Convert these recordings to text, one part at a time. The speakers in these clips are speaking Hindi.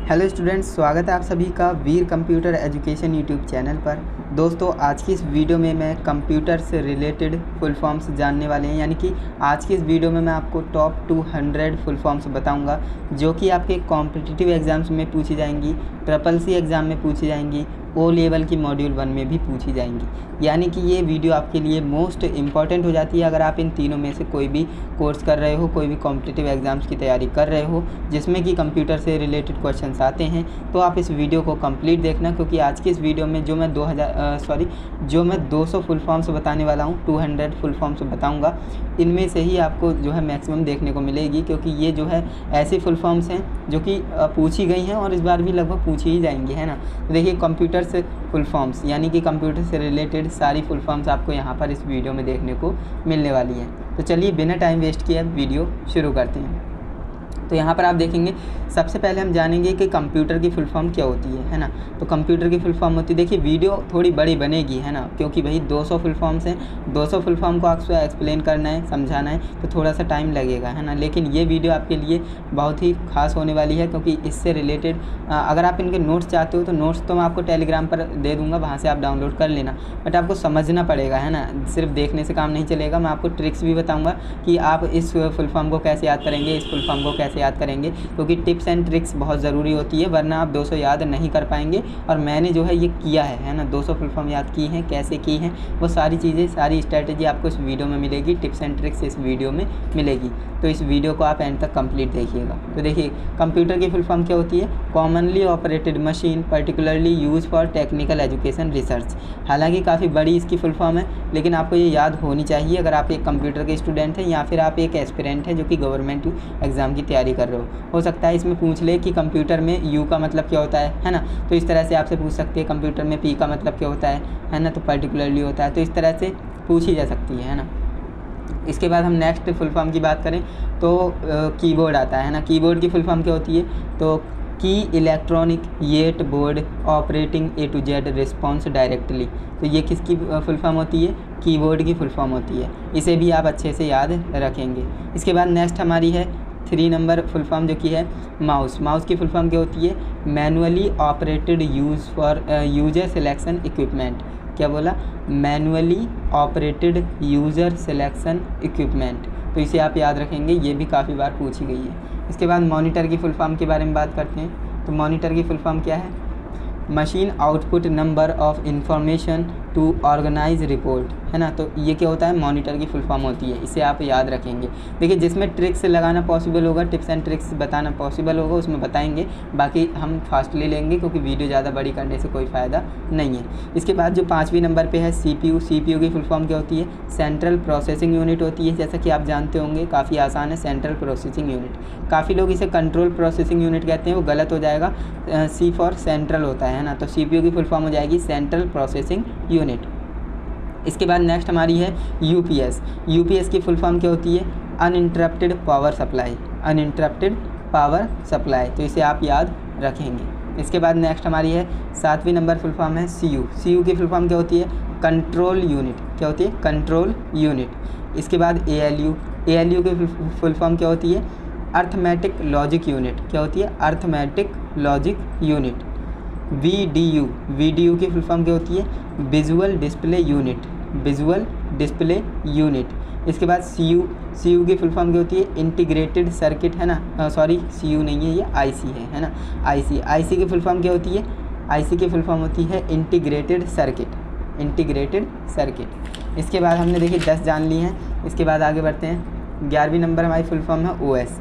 हेलो स्टूडेंट्स, स्वागत है आप सभी का वीर कंप्यूटर एजुकेशन यूट्यूब चैनल पर। दोस्तों, आज की इस वीडियो में मैं कंप्यूटर से रिलेटेड फुल फॉर्म्स जानने वाले हैं, यानी कि आज की इस वीडियो में मैं आपको टॉप 200 फुल फॉर्म्स बताऊंगा जो कि आपके कॉम्पिटिटिव एग्ज़ाम्स में पूछी जाएंगी, ट्रिपल सी एग्ज़ाम में पूछी जाएंगी, ओ लेवल की मॉड्यूल 1 में भी पूछी जाएंगी। यानी कि ये वीडियो आपके लिए मोस्ट इम्पॉर्टेंट हो जाती है अगर आप इन तीनों में से कोई भी कोर्स कर रहे हो, कोई भी कॉम्पिटिटिव एग्ज़ाम्स की तैयारी कर रहे हो जिसमें कि कंप्यूटर से रिलेटेड क्वेश्चंस आते हैं। तो आप इस वीडियो को कंप्लीट देखना, क्योंकि आज की इस वीडियो में जो मैं 200 फुल फॉर्म्स बताने वाला हूँ, 200 फुल फॉर्म्स बताऊँगा, इनमें से ही आपको जो है मैक्सिमम देखने को मिलेगी, क्योंकि ये जो है ऐसी फुल फॉर्म्स हैं जो कि पूछी गई हैं और इस बार भी लगभग पूछी ही जाएंगी, है ना। तो देखिए, कंप्यूटर से फुल फॉर्म्स यानी कि कंप्यूटर से रिलेटेड सारी फुल फॉर्म्स आपको यहाँ पर इस वीडियो में देखने को मिलने वाली हैं। तो चलिए बिना टाइम वेस्ट किए वीडियो शुरू करते हैं। तो यहाँ पर आप देखेंगे, सबसे पहले हम जानेंगे कि कंप्यूटर की फुल फॉर्म क्या होती है ना। तो कंप्यूटर की फुल फॉर्म होती है, देखिए वीडियो थोड़ी बड़ी बनेगी, है ना, क्योंकि भाई 200 फुल फॉर्म्स हैं, 200 फुल फॉर्म को आपको एक्सप्लेन करना है, समझाना है, तो थोड़ा सा टाइम लगेगा, है ना। लेकिन ये वीडियो आपके लिए बहुत ही खास होने वाली है, क्योंकि इससे रिलेटेड अगर आप इनके नोट्स चाहते हो तो नोट्स तो मैं आपको टेलीग्राम पर दे दूँगा, वहाँ से आप डाउनलोड कर लेना, बट आपको समझना पड़ेगा, है ना। सिर्फ देखने से काम नहीं चलेगा, मैं आपको ट्रिक्स भी बताऊँगा कि आप इस फुल फॉर्म को कैसे याद करेंगे, इस फुल फॉर्म को कैसे याद करेंगे, क्योंकि टिप्स एंड ट्रिक्स बहुत ज़रूरी होती है, वरना आप 200 याद नहीं कर पाएंगे। और मैंने जो है ये किया है ना, 200 फुल फॉर्म याद की हैं, कैसे की हैं, वो सारी चीज़ें, सारी स्ट्रैटेजी आपको इस वीडियो में मिलेगी, टिप्स एंड ट्रिक्स इस वीडियो में मिलेगी। तो इस वीडियो को आप एंड तक कंप्लीट देखिएगा। तो देखिए, कंप्यूटर की फुल फॉर्म क्या होती है? Commonly operated machine particularly use for technical education research. हालांकि काफ़ी बड़ी इसकी फुल फॉर्म है, लेकिन आपको ये याद होनी चाहिए अगर आप एक कंप्यूटर के स्टूडेंट हैं या फिर आप एक एस्पिरेंट हैं जो कि गवर्नमेंट एग्ज़ाम की तैयारी कर रहे हो सकता है इसमें पूछ ले कि कंप्यूटर में यू का मतलब क्या होता है ना। तो इस तरह से आपसे पूछ सकते हैं कंप्यूटर में पी का मतलब क्या होता है ना, तो पर्टिकुलरली होता है, तो इस तरह से पूछी जा सकती है ना। इसके बाद हम नेक्स्ट फुल फॉर्म की बात करें तो कीबोर्ड आता है ना। कीबोर्ड की फुल फॉर्म क्या होती है? तो की electronic yet board operating A to Z response directly. तो ये किसकी फुल फॉर्म होती है? कीबोर्ड की फुल फॉर्म होती है। इसे भी आप अच्छे से याद रखेंगे। इसके बाद नेक्स्ट हमारी है 3 नंबर फुल फॉर्म, जो कि है माउस। माउस की फुल फॉर्म क्या होती है? Manually operated use for user selection equipment. क्या बोला? Manually operated user selection equipment. तो इसे आप याद रखेंगे, ये भी काफ़ी बार पूछी गई है। इसके बाद मॉनिटर की फुल फॉर्म के बारे में बात करते हैं। तो मॉनिटर की फुल फॉर्म क्या है? Machine output number of information to organise report, है ना। तो ये क्या होता है? मॉनिटर की फुल फॉर्म होती है, इसे आप याद रखेंगे। देखिए, जिसमें ट्रिक्स लगाना पॉसिबल होगा, टिप्स एंड ट्रिक्स बताना पॉसिबल होगा, उसमें बताएंगे, बाकी हम फास्टली लेंगे क्योंकि वीडियो ज़्यादा बड़ी करने से कोई फ़ायदा नहीं है। इसके बाद जो 5वीं नंबर पे है CPU। CPU की फुल फॉर्म क्या होती है? सेंट्रल प्रोसेसिंग यूनिट होती है, जैसा कि आप जानते होंगे, काफ़ी आसान है, सेंट्रल प्रोसेसिंग यूनिट। काफ़ी लोग इसे कंट्रोल प्रोसेसिंग यूनिट कहते हैं, वो गलत हो जाएगा, C फॉर सेंट्रल होता है ना। तो CPU की फुल फॉर्म हो जाएगी सेंट्रल प्रोसेसिंग यूनिट। इसके बाद नेक्स्ट हमारी है UPS। UPS की फुल फॉर्म क्या होती है? Uninterrupted power supply. Uninterrupted power supply, तो इसे आप याद रखेंगे। इसके बाद नेक्स्ट हमारी है 7वीं नंबर फुल फॉर्म है CU। CU की फुल फॉर्म क्या होती है? Control unit. क्या होती है? Control unit. इसके बाद ALU। ALU की फुल फॉर्म क्या होती है? Arithmetic logic unit. क्या होती है? Arithmetic logic unit. VDU। VDU की फुल फॉर्म क्या होती है? Visual display unit. Visual display unit. इसके बाद CU। CU की फुल फॉर्म क्या होती है? इंटीग्रेटेड सर्किट, है ना। सॉरी, CU नहीं है, ये IC है ना। IC की फुल फॉर्म क्या होती है? IC की फुल फॉर्म होती है इंटीग्रेटेड सर्किट। Integrated circuit. इसके बाद हमने देखिए 10 जान ली हैं। इसके बाद आगे बढ़ते हैं। 11वीं नंबर हमारी फुल फॉर्म है OS।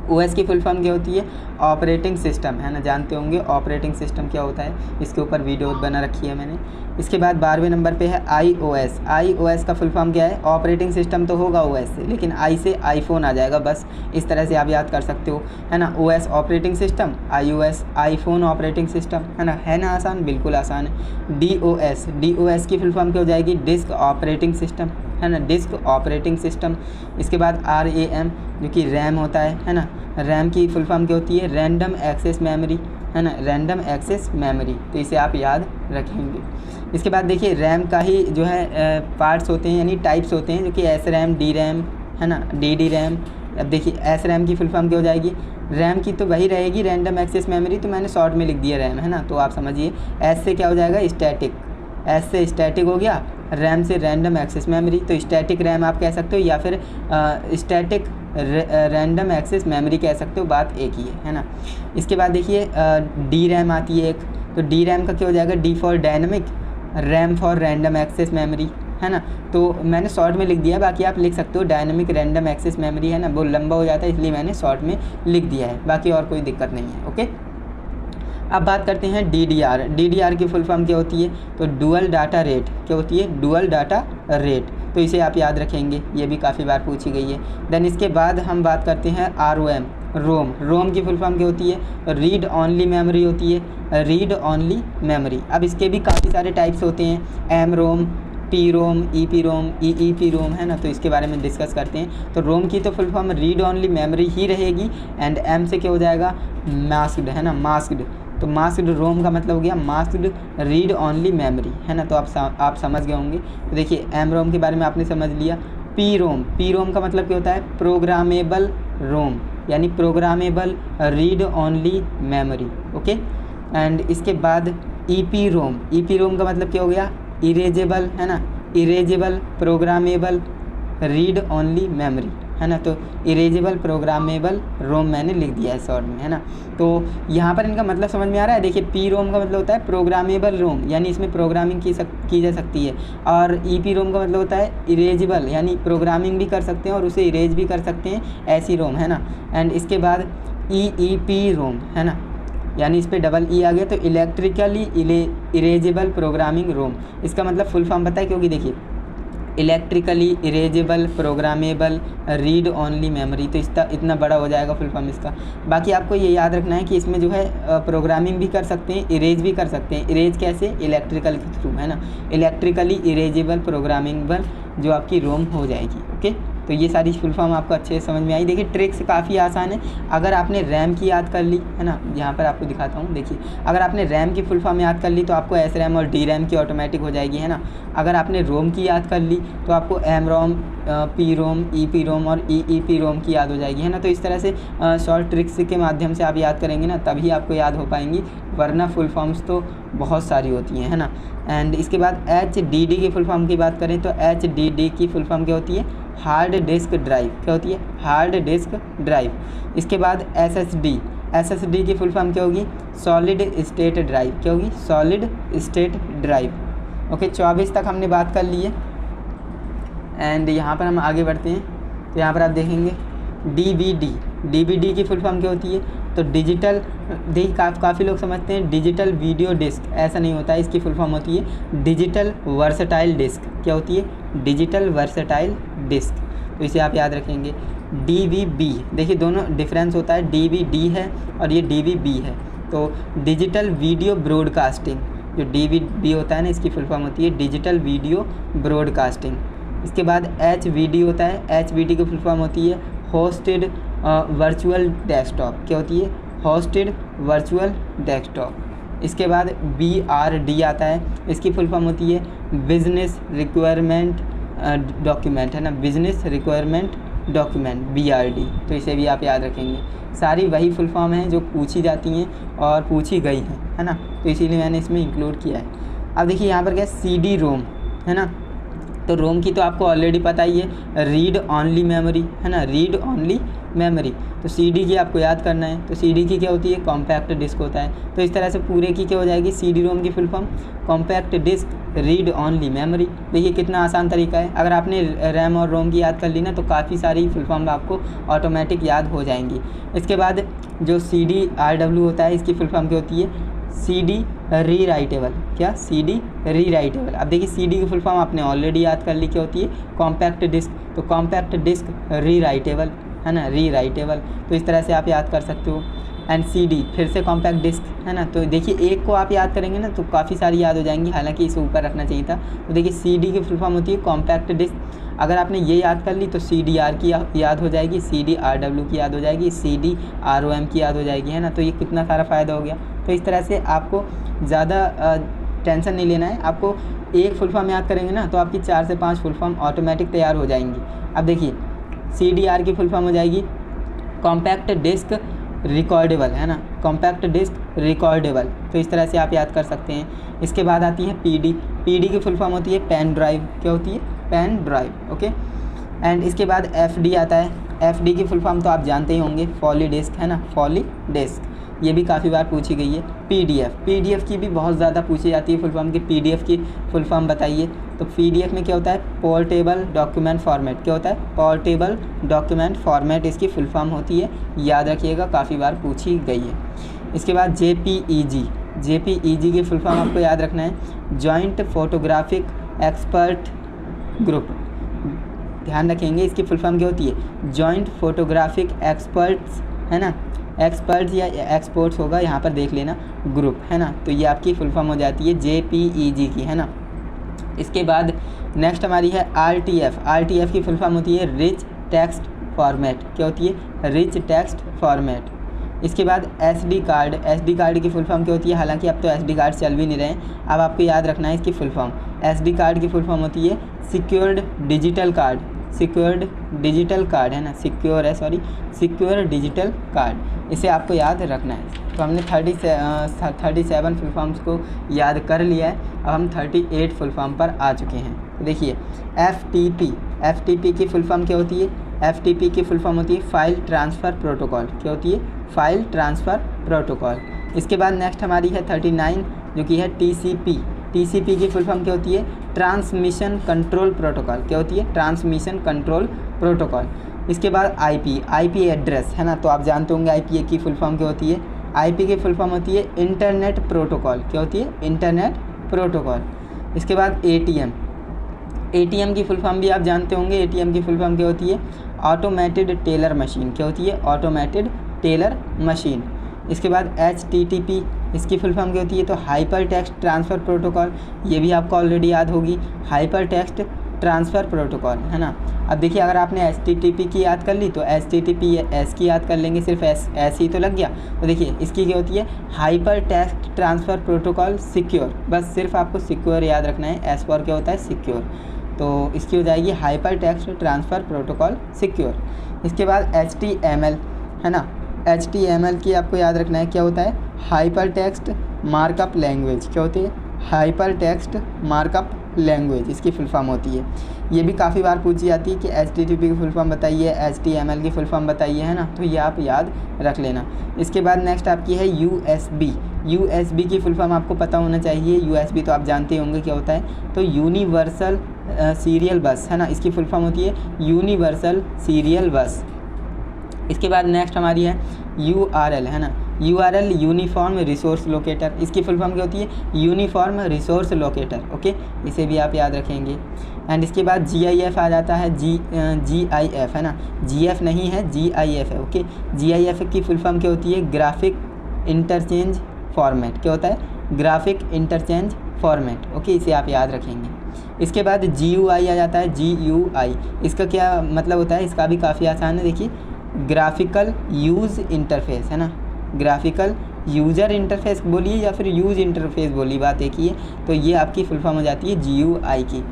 OS की फुल फॉर्म क्या होती है? ऑपरेटिंग सिस्टम, है ना। जानते होंगे ऑपरेटिंग सिस्टम क्या होता है, इसके ऊपर वीडियो बना रखी है मैंने। इसके बाद 12वें नंबर पे है iOS। iOS का फुल फॉर्म क्या है? ऑपरेटिंग सिस्टम तो होगा OS से, लेकिन आई से आईफोन आ जाएगा, बस इस तरह से आप याद कर सकते हो, है ना। OS operating system, iOS iPhone operating system, है ना आसान, बिल्कुल आसान है। DOS की फुल फॉर्म क्या हो जाएगी? डिस्क ऑपरेटिंग सिस्टम, है ना, डिस्क ऑपरेटिंग सिस्टम। इसके बाद RAM, जो कि रैम होता है ना। रैम की फुल फॉर्म क्या होती है? रैंडम एक्सेस मेमोरी, है ना, रैंडम एक्सेस मेमोरी। तो इसे आप याद रखेंगे। इसके बाद देखिए, रैम का ही जो है पार्ट्स होते हैं, यानी टाइप्स होते हैं, जो कि SRAM, DRAM, है ना, DDRAM, अब देखिए एस रैम की फुल फॉर्म क्या हो जाएगी, रैम की तो वही रहेगी रैंडम एक्सेस मेमोरी, तो मैंने शॉर्ट में लिख दिया रैम, है ना। तो आप समझिए एस से क्या हो जाएगा स्टैटिक, एस से स्टैटिक हो गया, रैम से रैंडम एक्सेस मेमोरी, तो स्टैटिक रैम आप कह सकते हो या फिर स्टैटिक रैंडम एक्सेस मेमोरी कह सकते हो, बात एक ही है ना। इसके बाद देखिए डी रैम आती है एक, तो डी रैम का क्या हो जाएगा, D for dynamic, RAM for random access memory, है ना। तो मैंने शॉर्ट में लिख दिया, बाकी आप लिख सकते हो डायनेमिक रैंडम एक्सेस मेमोरी, है ना, वो लंबा हो जाता है इसलिए मैंने शॉर्ट में लिख दिया है, बाकी और कोई दिक्कत नहीं है। ओके, अब बात करते हैं DDR। DDR की फुल फॉर्म क्या होती है, तो डुअल डाटा रेट, क्या होती है, डुअल डाटा रेट, तो इसे आप याद रखेंगे, ये भी काफ़ी बार पूछी गई है। देन इसके बाद हम बात करते हैं ROM, रोम। रोम की फुल फॉर्म क्या होती है, रीड ऑनली मेमोरी होती है, रीड ऑनली मेमोरी। अब इसके भी काफ़ी सारे टाइप्स होते हैं, M ROM, P ROM, E P ROM, E P ROM, है ना, तो इसके बारे में डिस्कस करते हैं। तो रोम की तो full form read only memory ही रहेगी, एंड एम से क्या हो जाएगा, मास्क्ड, है ना, मास्क्ड। तो मास्क्ड रोम का मतलब हो गया मास्क्ड रीड ऑनली मेमोरी, है ना, तो आप समझ गए होंगे। तो देखिए एम रोम के बारे में आपने समझ लिया। पी रोम का मतलब क्या होता है, प्रोग्रामेबल रोम, यानी programmable read only memory. Okay, and इसके बाद ई पी रोम का मतलब क्या हो गया, इरेजेबल, है ना, erasable programmable read only memory, है ना। तो इरेजेबल प्रोग्रामेबल रोम मैंने लिख दिया है शॉर्ट में, है ना। तो यहाँ पर इनका मतलब समझ में आ रहा है। देखिए पी रोम का मतलब होता है प्रोग्रामेबल रोम, यानी इसमें प्रोग्रामिंग की जा सकती है, और ई पी रोम का मतलब होता है इरेजेबल, यानी प्रोग्रामिंग भी कर सकते हैं और उसे इरेज भी कर सकते हैं, ऐसी रोम, है ना। एंड इसके बाद ई पी रोम, है ना, यानी इस पर डबल ई आ गया, तो इलेक्ट्रिकली इरेजेबल प्रोग्रामिंग रोम। इसका मतलब फुल फॉर्म पता है, क्योंकि देखिए electrically erasable programmable read only memory, तो इसका इतना बड़ा हो जाएगा फुल फॉर्म इसका। बाकी आपको ये याद रखना है कि इसमें जो है प्रोग्रामिंग भी कर सकते हैं, इरेज भी कर सकते हैं। इरेज कैसे, इलेक्ट्रिकल के थ्रू, है ना, इलेक्ट्रिकली इरेजेबल प्रोग्रामिंगबल जो आपकी रोम हो जाएगी। ओके, तो ये सारी फुल फॉर्म आपको अच्छे से समझ में आई। देखिए ट्रिक्स काफ़ी आसान है, अगर आपने रैम की याद कर ली, है ना, यहाँ पर आपको दिखाता हूँ। देखिए अगर आपने रैम की फुल फॉर्म याद कर ली तो आपको एस रैम और डी रैम की ऑटोमेटिक हो जाएगी, है ना। अगर आपने रोम की याद कर ली तो आपको M ROM, P ROM, E P ROM और ई पी रोम की याद हो जाएगी, है ना। तो इस तरह से शॉर्ट ट्रिक्स के माध्यम से आप याद करेंगे ना, तभी आपको याद हो पाएंगी, वरना फुल फॉर्म्स तो बहुत सारी होती हैं, है ना। एंड इसके बाद HDD की फुल फॉर्म की बात करें तो HDD की फुल फॉर्म क्या होती है, हार्ड डिस्क ड्राइव, क्या होती है, हार्ड डिस्क ड्राइव। इसके बाद SSD की फुल फॉर्म क्या होगी, सॉलिड स्टेट ड्राइव, क्या होगी, सॉलिड स्टेट ड्राइव। ओके, 24 तक हमने बात कर ली है। एंड यहाँ पर हम आगे बढ़ते हैं, तो यहाँ पर आप देखेंगे DVD की फुल फॉर्म क्या होती है, तो डिजिटल, देखिए काफ़ी लोग समझते हैं डिजिटल वीडियो डिस्क, ऐसा नहीं होता है। इसकी फुल फॉर्म होती है डिजिटल वर्सेटाइल डिस्क, क्या होती है, डिजिटल वर्सेटाइल डिस्क, तो इसे आप याद रखेंगे। DVB, देखिए दोनों डिफरेंस होता है, DVD है और ये DVB है। तो डिजिटल वीडियो ब्रॉडकास्टिंग, जो DVB होता है ना, इसकी फुल फॉर्म होती है डिजिटल वीडियो ब्रॉडकास्टिंग। इसके बाद HVD होता है, HVD की फुल फॉर्म होती है होस्टेड वर्चुअल डेस्कटॉप, क्या होती है, होस्टेड वर्चुअल डेस्कटॉप। इसके बाद BRD आता है, इसकी फुल फॉर्म होती है बिजनेस रिक्वायरमेंट डॉक्यूमेंट, है ना, बिजनेस रिक्वायरमेंट डॉक्यूमेंट, BRD, तो इसे भी आप याद रखेंगे। सारी वही फुल फॉर्म हैं जो पूछी जाती हैं और पूछी गई हैं, है ना, तो इसीलिए मैंने इसमें इंक्लूड किया है। अब देखिए यहाँ पर क्या CD रोम, है ना, तो रोम की तो आपको ऑलरेडी पता ही है, रीड ऑनली मेमोरी, है ना, रीड ऑनली मेमोरी। तो CD की आपको याद करना है, तो CD की क्या होती है, कॉम्पैक्ट डिस्क होता है। तो इस तरह से पूरे की क्या हो जाएगी, CD रोम की full form compact disc read only memory. देखिए कितना आसान तरीका है, अगर आपने रैम और रोम की याद कर ली ना, तो काफ़ी सारी फुल फॉर्म आपको ऑटोमेटिक याद हो जाएंगी। इसके बाद जो CDRW होता है, इसकी फुल फॉर्म क्या होती है, CD रीराइटेबल, क्या, CD रीराइटेबल। अब देखिए CD की फुल फॉर्म आपने ऑलरेडी याद कर ली, क्या होती है, कॉम्पैक्ट डिस्क, तो कॉम्पैक्ट डिस्क रीराइटेबल, है ना, रीराइटेबल, तो इस तरह से आप याद कर सकते हो। एंड CD फिर से कॉम्पैक्ट डिस्क, है ना, तो देखिए एक को आप याद करेंगे ना तो काफ़ी सारी याद हो जाएंगी, हालांकि इसे ऊपर रखना चाहिए था। तो देखिए CD की फुल फॉर्म होती है कॉम्पैक्ट डिस्क, अगर आपने ये याद कर ली तो CDR की याद हो जाएगी, CDRW की याद हो जाएगी, CDROM की याद हो जाएगी, है ना। तो ये कितना सारा फ़ायदा हो गया। तो इस तरह से आपको ज़्यादा टेंशन नहीं लेना है, आपको एक फुल फॉर्म याद करेंगे ना तो आपकी 4 से 5 फुल फॉर्म ऑटोमेटिक तैयार हो जाएंगी। अब देखिए CDR की फुल फॉर्म हो जाएगी कॉम्पैक्ट डिस्क रिकॉर्डेबल, है ना, कॉम्पैक्ट डिस्क रिकॉर्डेबल। तो इस तरह से आप याद कर सकते हैं। इसके बाद आती है PD की फुल फॉर्म होती है पेन ड्राइव। क्या होती है? Pen drive, okay. एंड इसके बाद FD आता है। FD की फुल फॉर्म तो आप जानते ही होंगे, फॉली डिस्क, है ना, फॉली डिस्क। ये भी काफ़ी बार पूछी गई है। PDF की भी बहुत ज़्यादा पूछी जाती है फुल फॉर्म की। PDF की फुल फॉर्म बताइए। तो PDF में क्या होता है? Portable document format. क्या होता है? पोर्टेबल डॉक्यूमेंट फॉर्मेट इसकी फुल फॉर्म होती है, याद रखिएगा, काफ़ी बार पूछी गई है। इसके बाद JPEG की फुल फॉर्म आपको याद रखना है, जॉइंट फोटोग्राफिक एक्सपर्ट ग्रुप। ध्यान रखेंगे, इसकी फुल फॉर्म क्या होती है? जॉइंट फोटोग्राफिक एक्सपर्ट्स, है ना, एक्सपर्ट्स या एक्सपर्ट्स होगा, यहाँ पर देख लेना, ग्रुप, है ना। तो ये आपकी फुल फॉर्म हो जाती है JPEG की, है ना। इसके बाद नेक्स्ट हमारी है RTF की फुल फॉर्म होती है रिच टेक्स्ट फॉर्मेट। क्या होती है? Rich text format. इसके बाद SD कार्ड की फुल फॉर्म क्या होती है? हालांकि अब तो SD कार्ड चल भी नहीं रहे हैं, अब आपको याद रखना है इसकी फुल फॉर्म। SD कार्ड की फुल फॉर्म होती है सिक्योर्ड डिजिटल कार्ड, है ना, सिक्योर डिजिटल कार्ड। इसे आपको याद रखना है। तो हमने 37 फुल फॉर्म्स को याद कर लिया है। अब हम 38 फुल फॉर्म पर आ चुके हैं। तो देखिए FTP की फुल फॉर्म क्या होती है? FTP की फुल फॉर्म होती है फाइल ट्रांसफ़र प्रोटोकॉल। क्या होती है? File transfer protocol. इसके बाद नेक्स्ट हमारी है 39 जो कि है TCP की फुल फॉर्म क्या होती है? Transmission control protocol. क्या होती है? Transmission control protocol. इसके बाद IP एड्रेस, है ना, तो आप जानते होंगे IP की फुल फॉर्म क्या होती है? IP की फुल फॉर्म होती है इंटरनेट प्रोटोकॉल। क्या होती है? Internet protocol. इसके बाद ATM की फुल फॉर्म भी आप जानते होंगे। ATM की फुल फॉर्म क्या होती है? Automated teller machine. क्या होती है? Automated teller machine. इसके बाद HTTP, इसकी फुल फॉर्म क्या होती है? तो हाइपर टेक्स्ट ट्रांसफ़र प्रोटोकॉल। ये भी आपको ऑलरेडी याद होगी, हाइपर टेक्स्ट ट्रांसफ़र प्रोटोकॉल, है ना। अब देखिए, अगर आपने HTTP की याद कर ली तो HTTPS की याद कर लेंगे, सिर्फ S ही तो लग गया। तो देखिए, इसकी क्या होती है? Hyper text transfer protocol secure. बस सिर्फ आपको सिक्योर याद रखना है, S फॉर क्या होता है? सिक्योर। तो इसकी हो जाएगी hyper text transfer protocol secure. इसके बाद HTML, है ना, HTML की आपको याद रखना है क्या होता है? Hyper text markup language. क्या होती है? हाइपर टेक्स्ट मार्कअप लैंग्वेज इसकी फुल फॉर्म होती है। ये भी काफ़ी बार पूछी जाती है कि HTTP की फुल फॉर्म बताइए, HTML की फुल फॉर्म बताइए, है ना, तो ये आप याद रख लेना। इसके बाद नेक्स्ट आपकी है USB की फुल फॉर्म आपको पता होना चाहिए। USB तो आप जानते होंगे क्या होता है? तो यूनिवर्सल सीरियल बस, है ना, इसकी फुल फॉर्म होती है यूनिवर्सल सीरियल बस। इसके बाद नेक्स्ट हमारी है URL, है ना, URL यूनिफॉर्म रिसोर्स लोकेटर। इसकी फुल फॉर्म क्या होती है? यूनिफॉर्म रिसोर्स लोकेटर, ओके, इसे भी आप याद रखेंगे। एंड इसके बाद GIF आ जाता है, GIF, है ना, GF नहीं है, GIF है, ओके। GIF की फुल फॉर्म क्या होती है? Graphic interchange format. क्या होता है? ग्राफिक इंटरचेंज फॉर्मेट, ओके, इसे आप याद रखेंगे। इसके बाद GUI आ जाता है, GUI। इसका क्या मतलब होता है? इसका भी काफ़ी आसान है, देखिए, ग्राफिकल यूज़ इंटरफेस, है ना, ग्राफिकल यूज़र इंटरफेस बोलिए या फिर यूज़ इंटरफेस बोलिए, बात एक ही है। तो ये आपकी फुल फॉर्म हो जाती है GUI की।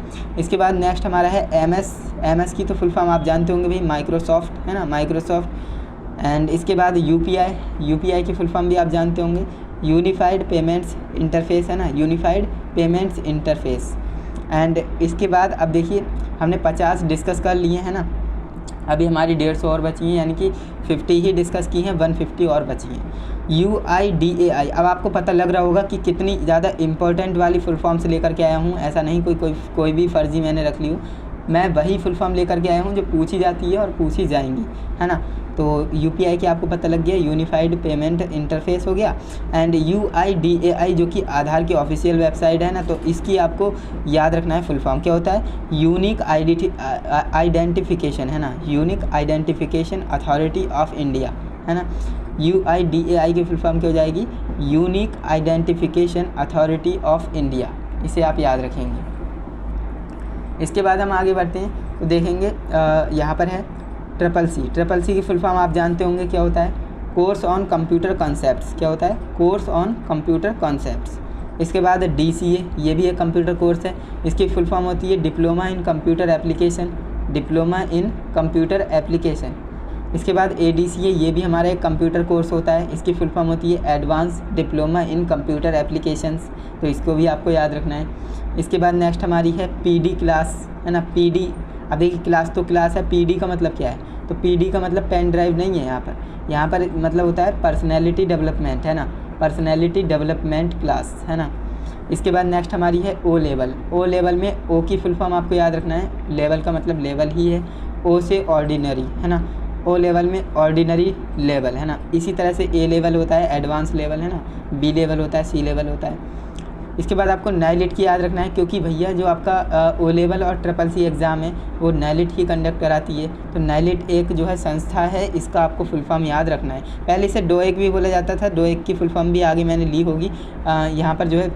इसके बाद नेक्स्ट हमारा है MS की तो फुल फॉर्म आप जानते होंगे भाई, माइक्रोसॉफ्ट, है ना, माइक्रोसॉफ्ट। एंड इसके बाद UPI की फुल फॉर्म भी आप जानते होंगे, यूनिफाइड पेमेंट्स इंटरफेस, है ना, यूनिफाइड पेमेंट्स इंटरफेस। एंड इसके बाद अब देखिए, हमने 50 डिस्कस कर लिए, है ना, अभी हमारी 150 और बची हैं, यानी कि 50 ही डिस्कस की हैं, 150 और बची हैं। UIDAI, अब आपको पता लग रहा होगा कि कितनी ज़्यादा इंपॉर्टेंट वाली फुल फॉर्म से लेकर के आया हूँ। ऐसा नहीं कोई भी फर्जी मैंने रख ली हूँ, मैं वही फुल फॉर्म लेकर के आया हूँ जो पूछी जाती है और पूछी जाएंगी, है ना। तो UPI की आपको पता लग गया, यूनिफाइड पेमेंट इंटरफेस हो गया। एंड UIDAI जो कि आधार की ऑफिशियल वेबसाइट है ना, तो इसकी आपको याद रखना है फुल फॉर्म क्या होता है? यूनिक आइडेंटिफिकेशन, है ना, unique identification authority of India, है ना। UIDAI की फुल फॉर्म क्या हो जाएगी? Unique identification authority of India, इसे आप याद रखेंगे। इसके बाद हम आगे बढ़ते हैं तो देखेंगे यहाँ पर है CCC की फुल फॉर्म आप जानते होंगे क्या होता है? Course on computer concepts. क्या होता है? Course on computer concepts. इसके बाद DCA, ये भी एक कंप्यूटर कोर्स है, इसकी फुल फॉर्म होती है diploma in computer application. Diploma in computer application. इसके बाद ADCA, ये भी हमारा एक कंप्यूटर कोर्स होता है, इसकी फुल फॉर्म होती है advance diploma in computer applications, तो इसको भी आपको याद रखना है। इसके बाद नेक्स्ट हमारी है PD क्लास, है ना। PD, अब देखिए क्लास तो क्लास है, PD का मतलब क्या है, तो PD का मतलब पेन ड्राइव नहीं है यहाँ पर मतलब होता है पर्सनैलिटी डेवलपमेंट, है ना, पर्सनैलिटी डेवलपमेंट क्लास, है ना। इसके बाद नेक्स्ट हमारी है O लेवल। O लेवल में O की फुल फॉर्म आपको याद रखना है, लेवल का मतलब लेवल ही है, O से ऑर्डिनरी, है ना। O लेवल में ऑर्डिनरी लेवल, है ना। इसी तरह से A लेवल होता है एडवांस लेवल, है ना, B लेवल होता है, C लेवल होता है। इसके बाद आपको NILIT की याद रखना है, क्योंकि भैया जो आपका O लेवल और CCC एग्ज़ाम है वो NILIT ही कंडक्ट कराती है, तो NILIT एक जो है संस्था है, इसका आपको फुल फॉर्म याद रखना है। पहले इसे DOEC भी बोला जाता था, DOEC की फुल फॉर्म भी आगे मैंने ली होगी। यहाँ पर जो है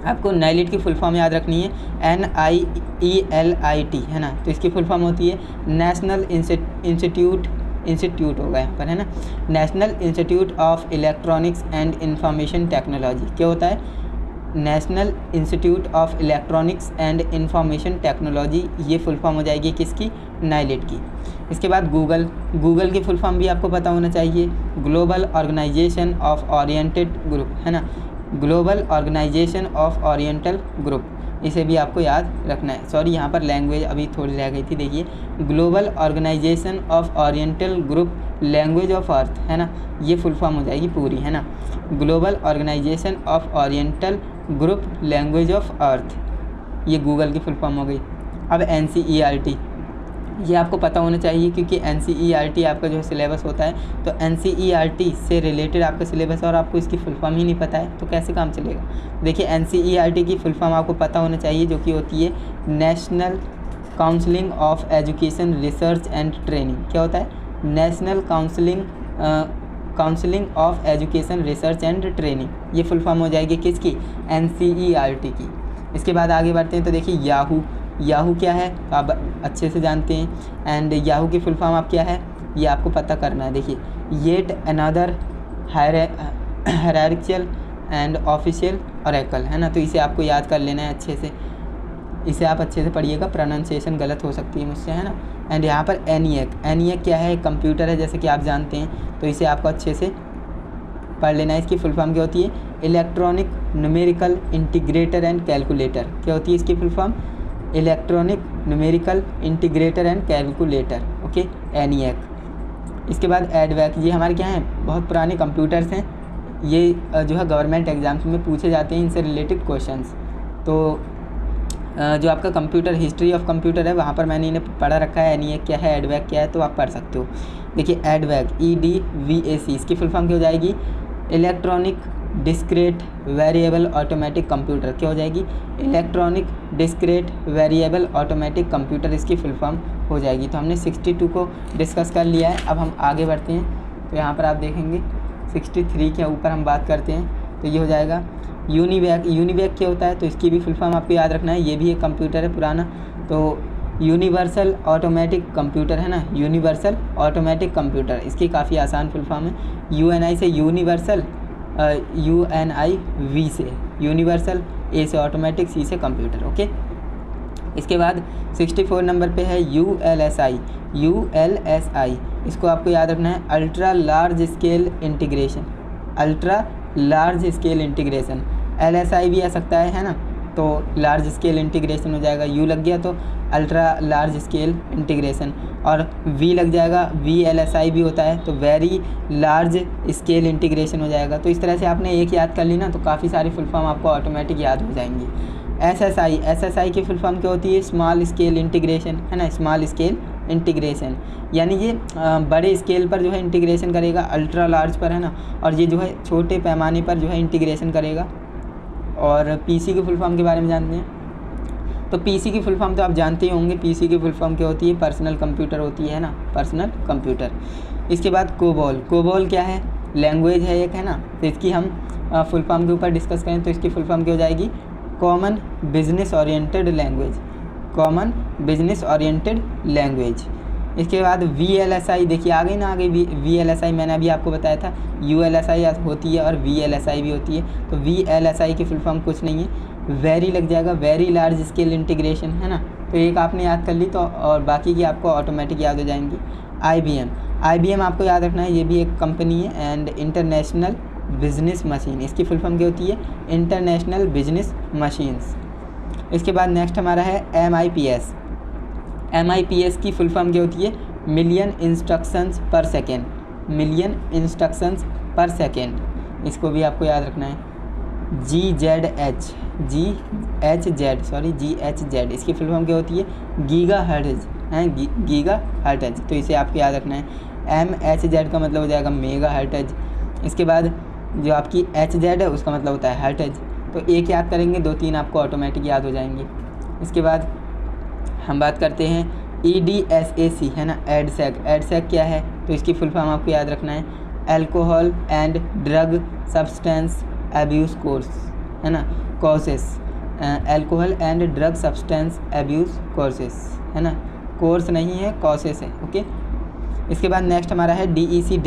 आपको NILIT की फुल फॉर्म याद रखनी है, NIELIT, है ना, तो इसकी फुल फॉर्म होती है नेशनल इंस्टीट्यूट होगा यहाँ पर, है ना, national institute of electronics and information technology. क्या होता है, national institute of electronics and information technology, ये फुल फॉर्म हो जाएगी किसकी, NILIT की। इसके बाद गूगल की फुल फॉर्म भी आपको पता होना चाहिए, global organisation of oriented group, है ना, global organisation of oriental group, इसे भी आपको याद रखना है। सॉरी, यहाँ पर लैंग्वेज अभी थोड़ी रह गई थी, देखिए global organisation of oriental group language of earth, है ना, ये फुल फॉर्म हो जाएगी पूरी, है ना, global organisation of oriental group language of earth, ये गूगल की फुल फॉर्म हो गई। अब NCERT, ये आपको पता होना चाहिए, क्योंकि NCERT आपका जो सिलेबस होता है, तो NCERT से रिलेटेड आपका सिलेबस और आपको इसकी फुल फॉर्म ही नहीं पता है तो कैसे काम चलेगा। देखिए NCERT की फुल फॉर्म आपको पता होना चाहिए, जो कि होती है national counselling of education research and training. क्या होता है, national counselling of education research and training, ये फुल फॉर्म हो जाएगी किसकी, NCERT की। इसके बाद आगे बढ़ते हैं, तो देखिए याहू क्या है, तो आप अच्छे से जानते हैं, एंड याहू की फुल फॉर्म आप क्या है, ये आपको पता करना है। देखिए yet another hierarchical and official Oracle, है ना, तो इसे आपको याद कर लेना है अच्छे से, इसे आप अच्छे से पढ़िएगा, प्रोनाउंसिएशन गलत हो सकती है मुझसे, है ना। एंड यहाँ पर ENIAC क्या है, कंप्यूटर है जैसे कि आप जानते हैं, तो इसे आपको अच्छे से पढ़ लेना है। इसकी फुल फॉर्म क्या होती है, electronic numerical integrator and calculator. क्या होती है इसकी full form, electronic numerical integrator and calculator, okay, ENIAC। इसके बाद एडवैक, ये हमारे क्या हैं, बहुत पुराने कंप्यूटर्स हैं, ये जो है गवर्नमेंट एग्जाम्स में पूछे जाते हैं, इनसे रिलेटेड क्वेश्चंस। तो जो आपका कंप्यूटर हिस्ट्री ऑफ कंप्यूटर है, वहाँ पर मैंने इन्हें पढ़ा रखा है, ENIAC क्या है, एडवैक क्या है, तो आप पढ़ सकते हो। देखिए एडवैक EDVAC, इसकी फुल फॉर्म क्या हो जाएगी, electronic discrete variable automatic computer. क्या हो जाएगी, electronic discrete variable automatic computer, इसकी फुल फॉर्म हो जाएगी। तो हमने 62 को डिस्कस कर लिया है, अब हम आगे बढ़ते हैं। तो यहाँ पर आप देखेंगे 63 के ऊपर हम बात करते हैं, तो ये हो जाएगा यूनिवैक क्या होता है, तो इसकी भी फुल फॉर्म आपको याद रखना है, ये भी एक कंप्यूटर है पुराना, तो यूनिवर्सल ऑटोमेटिक कंप्यूटर, है ना, यूनिवर्सल ऑटोमेटिक कंप्यूटर, इसकी काफ़ी आसान फुल फॉर्म है। UNI से यूनिवर्सल, UNIV से यूनिवर्सल, A से ऑटोमेटिक, C से कंप्यूटर, ओके। इसके बाद 64 नंबर पे है ULSI, इसको आपको याद रखना है, ultra large scale integration, ultra large scale integration. LSI भी आ सकता है ना, तो लार्ज स्केल इंटीग्रेशन हो जाएगा, U लग गया तो अल्ट्रा लार्ज स्केल इंटीग्रेशन, और V लग जाएगा, VLSI भी होता है, तो वेरी लार्ज स्केल इंटीग्रेशन हो जाएगा। तो इस तरह से आपने एक याद कर ली ना, तो काफ़ी सारी फुल फॉर्म आपको ऑटोमेटिक याद हो जाएंगी। SSI की फुल फॉर्म क्या होती है, स्मॉल स्केल इंटीग्रेशन, है ना, स्मॉल स्केल इंटीग्रेशन, यानी ये बड़े स्केल पर जो है इंटीग्रेशन करेगा, अल्ट्रा लार्ज पर, है ना, और ये जो है छोटे पैमाने पर जो है इंटीग्रेशन करेगा। और PC की फुल फॉर्म के बारे में जानते हैं, तो PC की फुल फॉर्म तो आप जानते ही होंगे, PC की फुल फॉर्म क्या होती है, पर्सनल कंप्यूटर होती है ना, पर्सनल कंप्यूटर। इसके बाद कोबोल क्या है, लैंग्वेज है एक, है ना, तो इसकी हम फुल फॉर्म के ऊपर डिस्कस करें तो इसकी फुल फॉर्म क्या हो जाएगी, common business oriented language, common business oriented language. इसके बाद VLSI देखिए आ गई ना, आ गई VLSI, मैंने अभी आपको बताया था ULSI होती है और VLSI भी होती है। तो VLSI की फुल फॉर्म कुछ नहीं है, वेरी लग जाएगा, वेरी लार्ज स्केल इंटीग्रेशन, है ना। तो एक आपने याद कर ली तो और बाकी की आपको ऑटोमेटिक याद हो जाएंगी। IBM आपको याद रखना है, ये भी एक कंपनी है, एंड इंटरनेशनल बिजनेस मशीन, इसकी फुल फॉर्म क्या होती है, इंटरनेशनल बिजनेस मशीन्स। इसके बाद नेक्स्ट हमारा है MIPS की फुल फॉर्म क्या होती है, मिलियन इंस्ट्रक्शंस पर सेकेंड, मिलियन इंस्ट्रक्शंस पर सेकेंड, इसको भी आपको याद रखना है। GHz, इसकी फुल फॉर्म क्या होती है, गीगा हर्ट्ज, हैं गीगा हर्ट्ज, तो इसे आपको याद रखना है। MHz का मतलब हो जाएगा मेगा हर्ट्ज। इसके बाद जो आपकी HZ है उसका मतलब होता है हर्ट्ज। तो एक याद करेंगे, 2-3 आपको ऑटोमेटिक याद हो जाएंगे। इसके बाद हम बात करते हैं EDSAC, है ना, एडसैक क्या है, तो इसकी फुल फॉर्म आपको याद रखना है, alcohol and drug substance abuse course, है ना, courses, alcohol and drug substance abuse courses, है ना, कोर्स नहीं है, कोर्सेस है, ओके। इसके बाद नेक्स्ट हमारा है DEC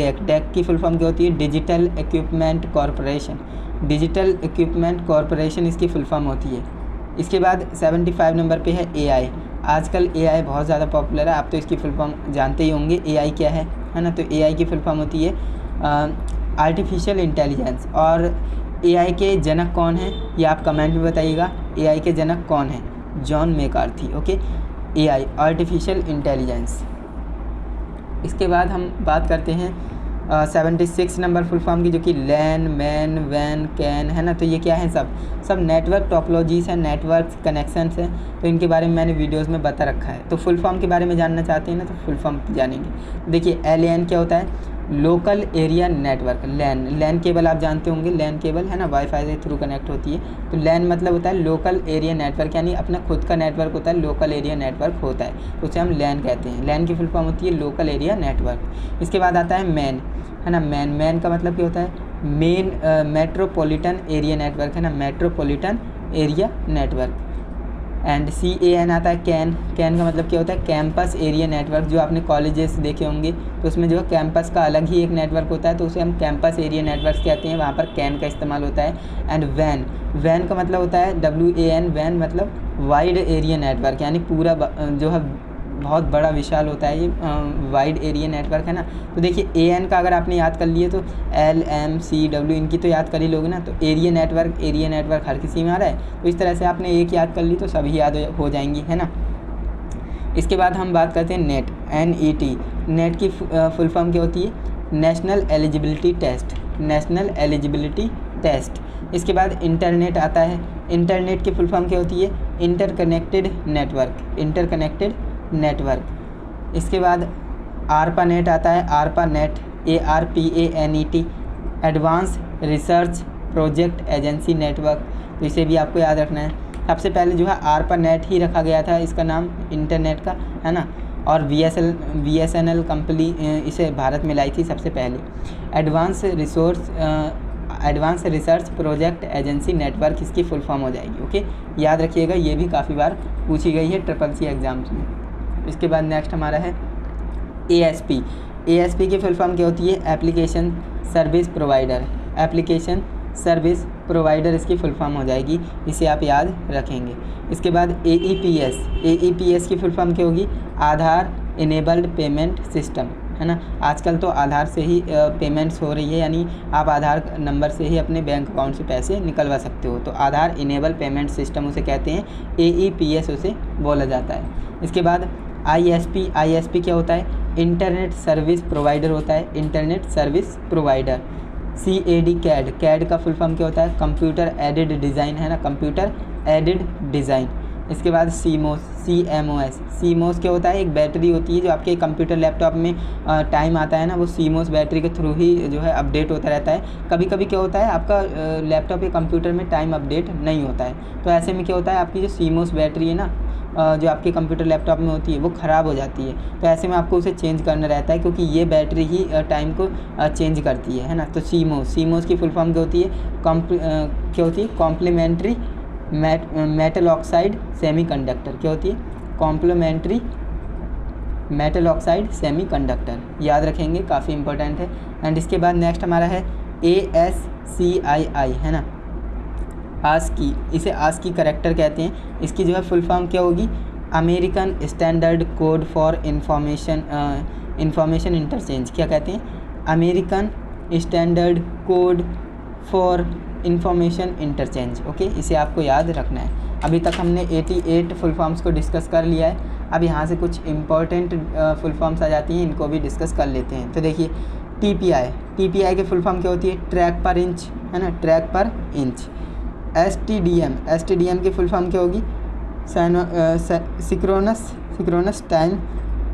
की फुल फॉर्म क्या होती है, digital equipment corporation, digital equipment corporation इसकी फुल फॉर्म होती है। इसके बाद 75 नंबर पे है AI। आजकल AI बहुत ज़्यादा पॉपुलर है, आप तो इसकी फुल फॉर्म जानते ही होंगे, AI क्या है ना। तो AI की फुल फॉर्म होती है आर्टिफिशियल इंटेलिजेंस। और AI के जनक कौन है, ये आप कमेंट में बताइएगा, AI के जनक कौन है, John McCarthy, okay. AI artificial intelligence. इसके बाद हम बात करते हैं 76 नंबर फुल फॉर्म की, जो कि लैन, मैन, वैन, कैन, है ना। तो ये क्या है, सब नेटवर्क टोपोलॉजीज़ हैं, नेटवर्क कनेक्शंस हैं। तो इनके बारे में मैंने वीडियोस में बता रखा है। तो फुल फॉर्म के बारे में जानना चाहते हैं ना, तो फुल फॉर्म जानेंगे। देखिए LAN क्या होता है, local area network. LAN cable आप जानते होंगे, लैन केबल, है ना, वाईफाई के थ्रू कनेक्ट होती है। तो लैन मतलब होता है लोकल एरिया नेटवर्क, यानी अपना खुद का नेटवर्क होता है, लोकल एरिया नेटवर्क होता है, तो उसे हम लैन कहते हैं। लैन की फुल फॉर्म होती है लोकल एरिया नेटवर्क। इसके बाद आता है मैन, है ना। मैन का मतलब क्या होता है, मेन मेट्रोपॉलिटन एरिया नेटवर्क, है ना, metropolitan area network. And CAN आता है कैन का मतलब क्या होता है, कैंपस एरिया नेटवर्क। जो आपने कॉलेजेस देखे होंगे तो उसमें जो है कैंपस का अलग ही एक नेटवर्क होता है, तो उसे हम कैंपस एरिया नेटवर्क कहते हैं, वहाँ पर कैन का इस्तेमाल होता है। एंड वैन का मतलब होता है WAN, वैन मतलब वाइड एरिया नेटवर्क, यानी पूरा जो है बहुत बड़ा विशाल होता है ये वाइड एरिया नेटवर्क, है ना। तो देखिए AN का अगर आपने याद कर लिए तो LMCW इनकी तो याद कर ही लोगे ना। तो एरिया नेटवर्क हर किसी में आ रहा है, तो इस तरह से आपने एक याद कर ली तो सभी याद हो जाएंगी, है ना। इसके बाद हम बात करते हैं NET। नेट की फुल फॉर्म क्या होती है, नेशनल एलिजिबिलिटी टेस्ट। इसके बाद इंटरनेट आता है। इंटरनेट की फुल फॉर्म क्या होती है, इंटरकनेक्टेड नेटवर्क। इसके बाद ARPANET आता है, ARPANET, advance research project agency network. तो इसे भी आपको याद रखना है। सबसे पहले जो है ARPANET ही रखा गया था इसका नाम इंटरनेट का, है ना। और BSNL कंपनी इसे भारत में लाई थी सबसे पहले। Advance research project agency network इसकी फुल फॉर्म हो जाएगी, ओके। याद रखिएगा, ये भी काफ़ी बार पूछी गई है SSC एग्ज़ाम्स में। इसके बाद नेक्स्ट हमारा है ASP की फुल फॉर्म क्या होती है, एप्लीकेशन सर्विस प्रोवाइडर इसकी फुल फॉर्म हो जाएगी, इसे आप याद रखेंगे। इसके बाद AEPS की फुल फॉर्म क्या होगी, आधार इनेबल्ड पेमेंट सिस्टम, है ना। आजकल तो आधार से ही पेमेंट्स हो रही है, यानी आप आधार नंबर से ही अपने बैंक अकाउंट से पैसे निकलवा सकते हो। तो आधार इनेबल पेमेंट सिस्टम उसे कहते हैं, AEPS उसे बोला जाता है। इसके बाद ISP क्या होता है, इंटरनेट सर्विस प्रोवाइडर होता है, इंटरनेट सर्विस प्रोवाइडर। CAD का फुल फॉर्म क्या होता है, कंप्यूटर एडेड डिज़ाइन, है ना, कंप्यूटर एडेड डिज़ाइन। इसके बाद CMOS क्या होता है, एक बैटरी होती है जो आपके कंप्यूटर लैपटॉप में टाइम आता है ना, वो CMOS बैटरी के थ्रू ही जो है अपडेट होता रहता है। कभी कभी क्या होता है, आपका लैपटॉप या कंप्यूटर में टाइम अपडेट नहीं होता है, तो ऐसे में क्या होता है, आपकी जो CMOS बैटरी है ना, जो आपके कंप्यूटर लैपटॉप में होती है वो ख़राब हो जाती है। तो ऐसे में आपको उसे चेंज करना रहता है, क्योंकि ये बैटरी ही टाइम को चेंज करती है ना। तो CMOS की फुल फॉर्म क्या होती है, कॉम्प्लीमेंट्री मेटल ऑक्साइड सेमीकंडक्टर। क्या होती है, कॉम्प्लीमेंट्री मेटल ऑक्साइड सेमीकंडक्टर, याद रखेंगे, काफ़ी इंपॉर्टेंट है। एंड इसके बाद नेक्स्ट हमारा है ASCII, है ना, आस्की, इसे आस्की करेक्टर कहते हैं। इसकी जो है फुल फॉर्म क्या होगी, American standard code for information interchange. क्या कहते हैं, American standard code for information interchange. Okay, इसे आपको याद रखना है। अभी तक हमने 88 फुल फॉर्म्स को डिस्कस कर लिया है। अब यहाँ से कुछ इंपॉर्टेंट फुल फॉर्म्स आ जाती हैं, इनको भी डिस्कस कर लेते हैं। तो देखिए TPI की फुल फॉर्म क्या होती है, ट्रैक पर इंच, है ना, ट्रैक पर इंच। STDM की फुल फॉर्म क्या होगी, सिक्रोनस टाइम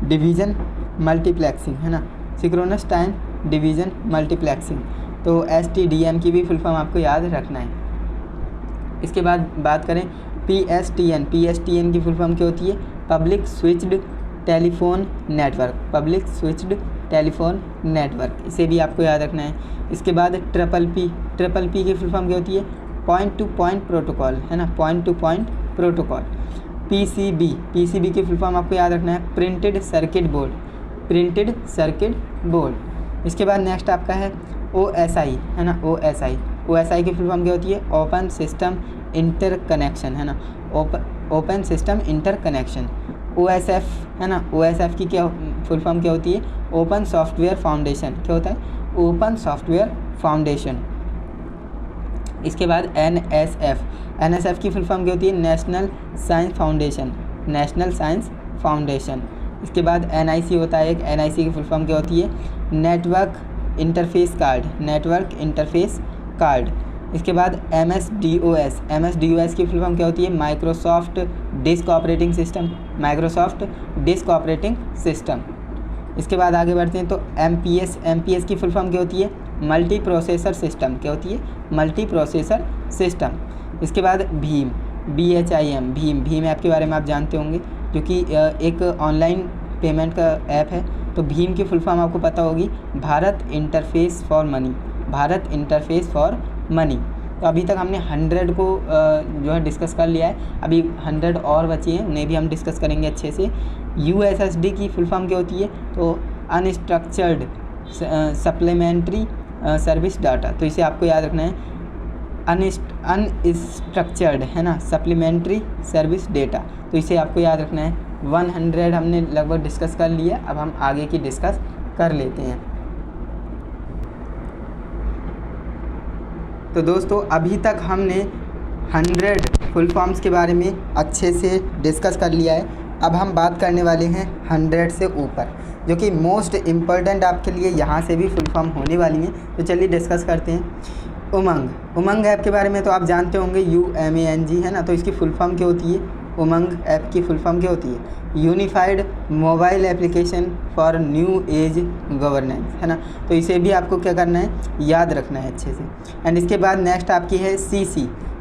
डिवीज़न मल्टीप्लेक्सिंग, है ना, सिक्रोनस टाइम डिवीज़न मल्टीप्लेक्सिंग। तो STDM की भी फुल फॉर्म आपको याद रखना है। इसके बाद बात करें PSTN की फुल फॉर्म क्या होती है, पब्लिक स्विच्ड टेलीफोन नेटवर्क, इसे भी आपको याद रखना है। इसके बाद ट्रिपल पी की फुल फॉर्म क्या होती है, पॉइंट टू पॉइंट प्रोटोकॉल, है ना, point two point protocol. PCB की फुल फॉर्म आपको याद रखना है, प्रिंटेड सर्किट बोर्ड। इसके बाद नेक्स्ट आपका है OSI, है ना, OSI की फुल फॉर्म क्या होती है, ओपन सिस्टम इंटरकनेक्शन, है ना, ओपन सिस्टम इंटरकनेक्शन। OSF, है ना, OSF की क्या फुल फॉर्म क्या होती है, ओपन सॉफ्टवेयर फाउंडेशन। क्या होता है, ओपन सॉफ्टवेयर फाउंडेशन। इसके बाद NSF की फुल फॉर्म क्या होती है, नेशनल साइंस फाउंडेशन। इसके बाद NIC होता है एक, NIC की फुल फॉर्म क्या होती है, नेटवर्क इंटरफेस कार्ड। इसके बाद MSDOS की फुल फॉर्म क्या होती है, माइक्रोसॉफ्ट डिस्क ऑपरेटिंग सिस्टम। इसके बाद आगे बढ़ते हैं तो MPS की फुल फॉर्म क्या होती है, मल्टी प्रोसेसर सिस्टम। क्या होती है, मल्टी प्रोसेसर सिस्टम। इसके बाद भीम ऐप के बारे में आप जानते होंगे, जो कि एक ऑनलाइन पेमेंट का ऐप है। तो भीम की फुल फॉर्म आपको पता होगी, भारत इंटरफेस फॉर मनी। तो अभी तक हमने 100 को जो है डिस्कस कर लिया है, अभी 100 और बची हैं, उन्हें भी हम डिस्कस करेंगे अच्छे से। USSD की फुल फॉर्म क्या होती है, तो अनस्ट्रक्चर्ड सप्लीमेंट्री सर्विस डाटा। तो इसे आपको याद रखना है, अनस्ट्रक्चर्ड, है ना, सप्लीमेंट्री सर्विस डेटा। तो इसे आपको याद रखना है। 100 हमने लगभग डिस्कस कर लिया, अब हम आगे की डिस्कस कर लेते हैं। तो दोस्तों अभी तक हमने 100 फुल फॉर्म्स के बारे में अच्छे से डिस्कस कर लिया है। अब हम बात करने वाले हैं 100 से ऊपर, जो कि मोस्ट इम्पॉर्टेंट आपके लिए यहाँ से भी फुल फॉर्म होने वाली हैं। तो चलिए डिस्कस करते हैं। उमंग ऐप के बारे में तो आप जानते होंगे, UMANG, है ना। तो इसकी फुल फॉर्म क्या होती है, उमंग ऐप की फुल फॉर्म क्या होती है, unified mobile application for new age governance, है ना। तो इसे भी आपको क्या करना है, याद रखना है अच्छे से। एंड इसके बाद नेक्स्ट आपकी है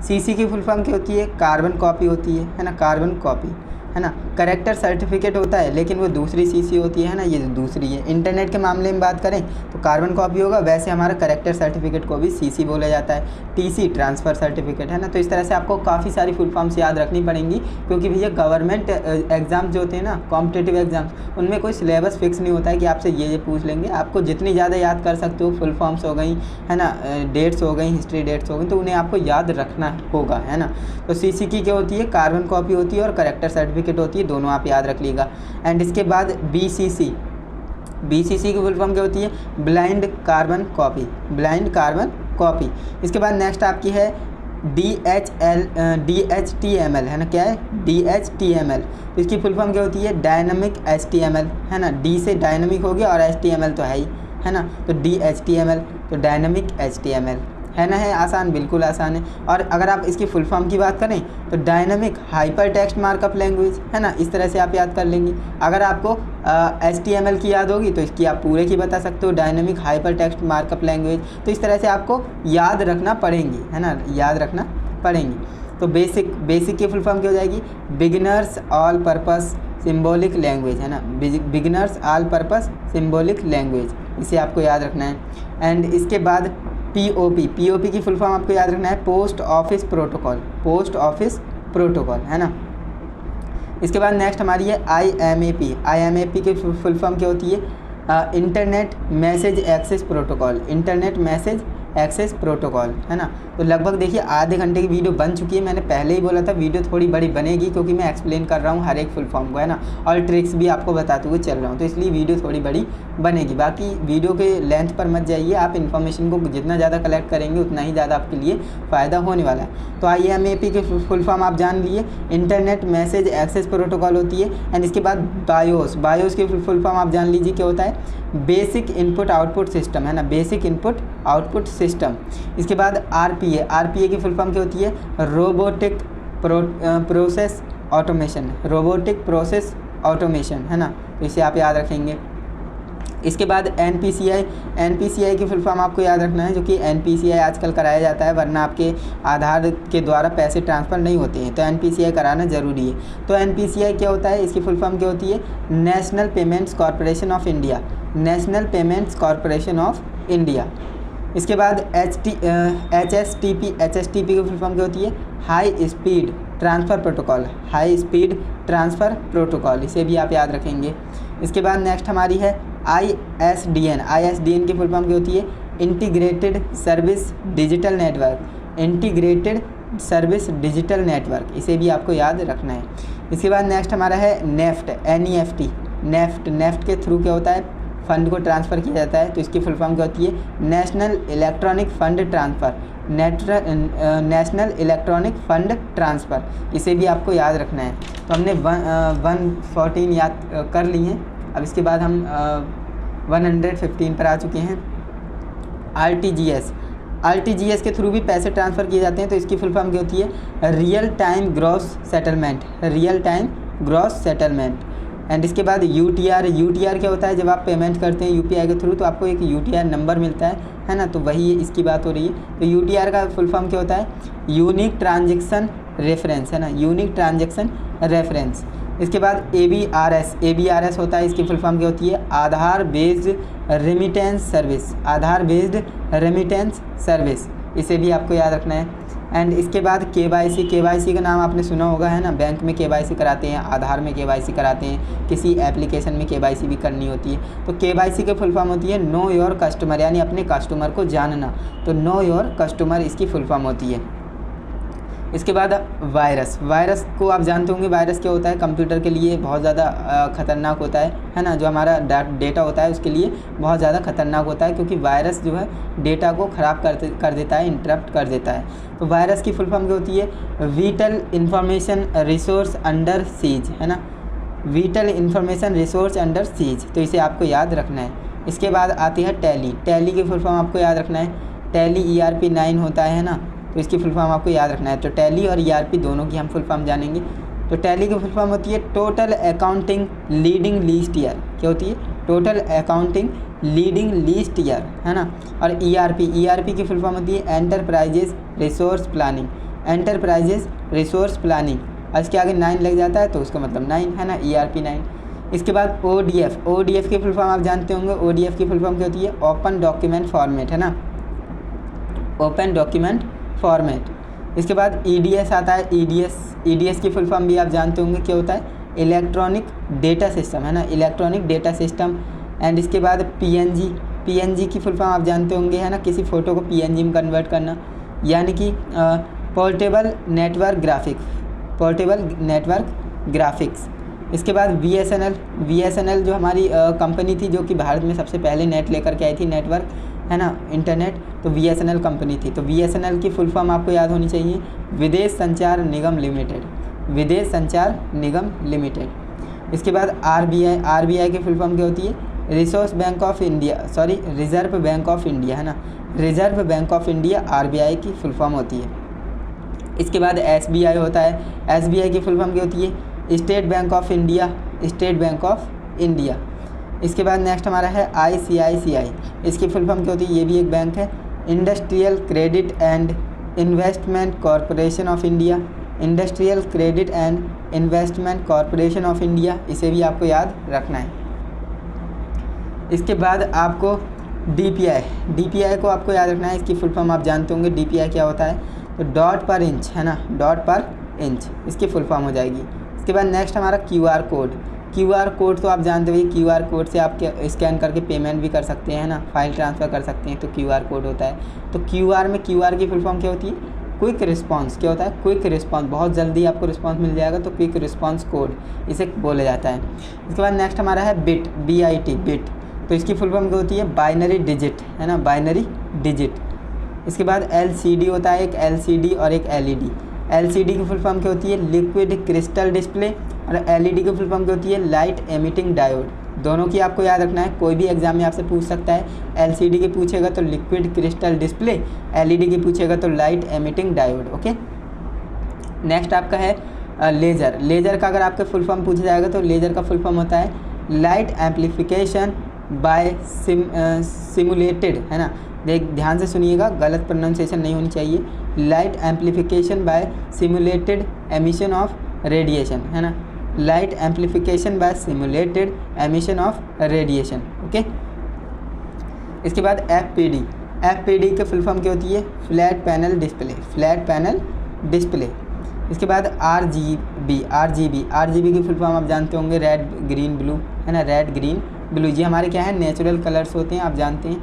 CC की फुल फॉर्म क्या होती है, कार्बन कॉपी होती है ना, कार्बन कॉपी, है ना। करेक्टर सर्टिफिकेट होता है, लेकिन वो दूसरी CC होती है ना, ये दूसरी है। इंटरनेट के मामले में बात करें तो कार्बन कॉपी होगा, वैसे हमारा करेक्टर सर्टिफिकेट को भी CC बोला जाता है। TC ट्रांसफ़र सर्टिफिकेट, है ना। तो इस तरह से आपको काफ़ी सारी फुल फॉर्म्स याद रखनी पड़ेंगी, क्योंकि भैया गवर्नमेंट एग्ज़ाम जो होते हैं ना, कॉम्पिटिटिव एग्जाम्स, उनमें कोई सिलेबस फिक्स नहीं होता है कि आपसे ये पूछ लेंगे। आपको जितनी ज़्यादा याद कर सकते हो, फुल फॉर्म्स हो गई, है ना, डेट्स हो गई, हिस्ट्री डेट्स हो गई, तो उन्हें आपको याद रखना होगा, है ना। तो CC की क्या होती है, कार्बन कॉपी होती है और करेक्टर सर्टिफिकेट होती है, दोनों आप याद रख लीजिएगा। एंड इसके बाद BCC की फुल फॉर्म क्या होती है, ब्लाइंड कार्बन कॉपी। इसके बाद नेक्स्ट आपकी है DHTML, है ना। क्या है, DHTML। तो इसकी फुल फॉर्म क्या होती है, डायनामिक HTML, है ना। D से डायनामिक हो गया और HTML तो है ना। तो DHTML, तो डायनामिक HTML, है ना। है आसान, बिल्कुल आसान है। और अगर आप इसकी फुल फॉर्म की बात करें तो dynamic hyper text markup language, है ना। इस तरह से आप याद कर लेंगे। अगर आपको HTML की याद होगी तो इसकी आप पूरे की बता सकते हो, dynamic hyper text markup language. तो इस तरह से आपको याद रखना पड़ेंगी, है ना, याद रखना पड़ेंगी। तो बेसिक की फुल फॉर्म क्या हो जाएगी, beginners all purpose symbolic language, है ना। Beginners all purpose symbolic language, इसे आपको याद रखना है। एंड इसके बाद POP की फुल फॉर्म आपको याद रखना है, पोस्ट ऑफिस प्रोटोकॉल, है ना। इसके बाद नेक्स्ट हमारी है IMAP। IMAP की फुल फॉर्म क्या होती है? Internet message access protocol. Internet message access protocol, है ना। तो लगभग देखिए आधे घंटे की वीडियो बन चुकी है। मैंने पहले ही बोला था वीडियो थोड़ी बड़ी बनेगी क्योंकि मैं एक्सप्लेन कर रहा हूँ हर एक फुल फॉर्म को, है ना, और ट्रिक्स भी आपको बताते हुए चल रहा हूँ, तो इसलिए वीडियो थोड़ी बड़ी बनेगी। बाकी वीडियो के लेंथ पर मत जाइए, आप इन्फॉर्मेशन को जितना ज़्यादा कलेक्ट करेंगे उतना ही ज़्यादा आपके लिए फ़ायदा होने वाला है। तो IMAP की फुल फॉर्म आप जान लिए, इंटरनेट मैसेज एक्सेस प्रोटोकॉल होती है। एंड इसके बाद बायोस की फुल फॉर्म आप जान लीजिए क्या होता है? बेसिक इनपुट आउटपुट सिस्टम, है ना, बेसिक इनपुट आउटपुट सिस्टम। इसके बाद RPA की फुल फॉर्म क्या होती है? Robotic process automation. Robotic process automation, है ना, तो इसे आप याद रखेंगे। इसके बाद NPCI की फुल फॉर्म आपको याद रखना है, जो कि NPCI आजकल कराया जाता है, वरना आपके आधार के द्वारा पैसे ट्रांसफ़र नहीं होते हैं, तो NPCI कराना ज़रूरी है। तो NPCI क्या होता है? इसकी फुल फॉर्म क्या होती है? National payments corporation of India. National payments corporation of India. इसके बाद HSTP की फुल फॉर्म क्या होती है? High speed transfer protocol. High speed transfer protocol, इसे भी आप याद रखेंगे। इसके बाद नेक्स्ट हमारी है ISDN की फुल फॉर्म क्या होती है? Integrated service digital network. Integrated service digital network, इसे भी आपको याद रखना है। इसके बाद नेक्स्ट हमारा है NEFT। नेफ्ट के थ्रू क्या होता है? फ़ंड को ट्रांसफ़र किया जाता है, तो इसकी फुल फॉर्म क्या होती है? National electronic fund transfer. National electronic fund transfer, इसे भी आपको याद रखना है। तो हमने 114 याद कर ली हैं। अब इसके बाद हम 115 पर आ चुके हैं। RTGS के थ्रू भी पैसे ट्रांसफ़र किए जाते हैं, तो इसकी फुल फॉर्म क्या होती है? Real time gross settlement. Real time gross settlement. And इसके बाद UTR क्या होता है? जब आप पेमेंट करते हैं UPI के थ्रू तो आपको एक UTR नंबर मिलता है ना, तो वही इसकी बात हो रही है। तो UTR का फुल फॉर्म क्या होता है? यूनिक ट्रांजेक्शन रेफरेंस, है ना, यूनिक ट्रांजेक्शन रेफरेंस। इसके बाद ABRS होता है, इसकी फुल फॉर्म क्या होती है? आधार बेस्ड रेमिटेंस सर्विस। आधार बेस्ड रेमिटेंस सर्विस, इसे भी आपको याद रखना है। एंड इसके बाद KYC का नाम आपने सुना होगा, है ना। बैंक में KYC कराते हैं, आधार में KYC कराते हैं, किसी एप्लीकेशन में KYC भी करनी होती है। तो KYC की फुल फॉर्म होती है नो योर कस्टमर, यानी अपने कस्टमर को जानना। तो नो योर कस्टमर इसकी फुल फॉर्म होती है। इसके बाद वायरस को आप जानते होंगे। वायरस क्या होता है? कंप्यूटर के लिए बहुत ज़्यादा ख़तरनाक होता है ना। जो हमारा डेटा होता है उसके लिए बहुत ज़्यादा ख़तरनाक होता है, क्योंकि वायरस जो है डेटा को ख़राब कर देता है, इंटरप्ट कर देता है। तो वायरस की फुल फॉर्म क्या होती है? Whittle information resource under seize, है ना, whittle information resource under seize, तो इसे आपको याद रखना है। इसके बाद आती है टैली की फुल फॉर्म आपको याद रखना है। टैली ERP 9 होता है ना, तो इसकी फुल फॉर्म आपको याद रखना है। तो टैली और ERP दोनों की हम फुल फॉर्म जानेंगे। तो टैली की फुल फॉर्म होती है total accounting leading least year. क्या होती है? Total accounting leading least year, है ना। और ERP की फुल फॉर्म होती है enterprises resource planning. Enterprises resource planning, इसके आगे 9 लग जाता है तो उसका मतलब 9, है ना, ERP 9। इसके बाद ODF की फुल फॉर्म आप जानते होंगे। ODF की फुल फॉर्म क्या होती है? ओपन डॉक्यूमेंट फॉर्मेट, है ना, ओपन डॉक्यूमेंट फॉर्मेट। इसके बाद EDS आता है। EDS की फुल फॉर्म भी आप जानते होंगे क्या होता है? इलेक्ट्रॉनिक डेटा सिस्टम, है ना, इलेक्ट्रॉनिक डेटा सिस्टम। एंड इसके बाद PNG की फुल फॉर्म आप जानते होंगे, है ना, किसी फ़ोटो को PNG में कन्वर्ट करना, यानी कि पोर्टेबल नेटवर्क ग्राफिक्स। इसके बाद BSNL जो हमारी कंपनी थी, जो कि भारत में सबसे पहले नेट लेकर के आई थी, नेटवर्क, है ना, इंटरनेट, तो BSNL कंपनी थी। तो BSNL की फुल फॉर्म आपको याद होनी चाहिए, विदेश संचार निगम लिमिटेड। विदेश संचार निगम लिमिटेड। इसके बाद RBI की फुल फॉर्म क्या होती है? रिजर्व बैंक ऑफ इंडिया, है ना, reserve bank of India RBI की फुल फॉर्म होती है। इसके बाद SBI होता है। SBI की फुल फॉर्म क्या होती है? State bank of India. इसके बाद नेक्स्ट हमारा है ICICI। इसकी फुल फॉर्म क्या होती है? ये भी एक बैंक है। Industrial credit and investment corporation of India. Industrial credit and investment corporation of India, इसे भी आपको याद रखना है। इसके बाद आपको DPI को आपको याद रखना है। इसकी फुल फॉर्म आप जानते होंगे। DPI क्या होता है? तो डॉट पर इंच, है ना, डॉट पर इंच इसकी फुल फॉर्म हो जाएगी। इसके बाद नेक्स्ट हमारा QR कोड। QR कोड तो आप जानते हो, QR कोड से आप स्कैन करके पेमेंट भी कर सकते हैं ना, फाइल ट्रांसफ़र कर सकते हैं, तो QR कोड होता है। तो QR की फुल फॉर्म क्या होती है? Quick response. क्या होता है? क्विक रिस्पांस, बहुत जल्दी आपको रिस्पांस मिल जाएगा, तो क्विक रिस्पांस कोड इसे बोला जाता है। इसके बाद नेक्स्ट हमारा है बिट, BIT, बिट। तो इसकी फुल फॉर्म क्या होती है? बाइनरी डिजिट, है ना, बाइनरी डिजिट। इसके बाद LCD होता है, एक LCD और एक LED। LCD की फुल फॉर्म क्या होती है? Liquid crystal display. और LED की फुल फॉर्म क्या होती है? Light emitting diode. दोनों की आपको याद रखना है, कोई भी एग्जाम में आपसे पूछ सकता है। LCD के पूछेगा तो लिक्विड क्रिस्टल डिस्प्ले, LED के पूछेगा तो light emitting diode. Okay, next आपका है लेज़र। लेज़र का अगर आपके फुल फॉर्म पूछा जाएगा तो लेज़र का फुल फॉर्म होता है लाइट एम्पलीफिकेशन बाय सिमुलेटेड, है ना, ध्यान से सुनिएगा, गलत प्रोनाउंसिएशन नहीं होनी चाहिए। Light amplification bye simulated emission of radiation, है ना, light amplification bye simulated emission of radiation. Okay, इसके बाद FPD के फुल फॉर्म क्या होती है? Flat panel display, flat panel display. इसके बाद RGB की फुल फॉर्म आप जानते होंगे, रेड ग्रीन ब्लू, है ना, रेड ग्रीन ब्लू, ये हमारे क्या है? नेचुरल कलर्स होते हैं, आप जानते हैं।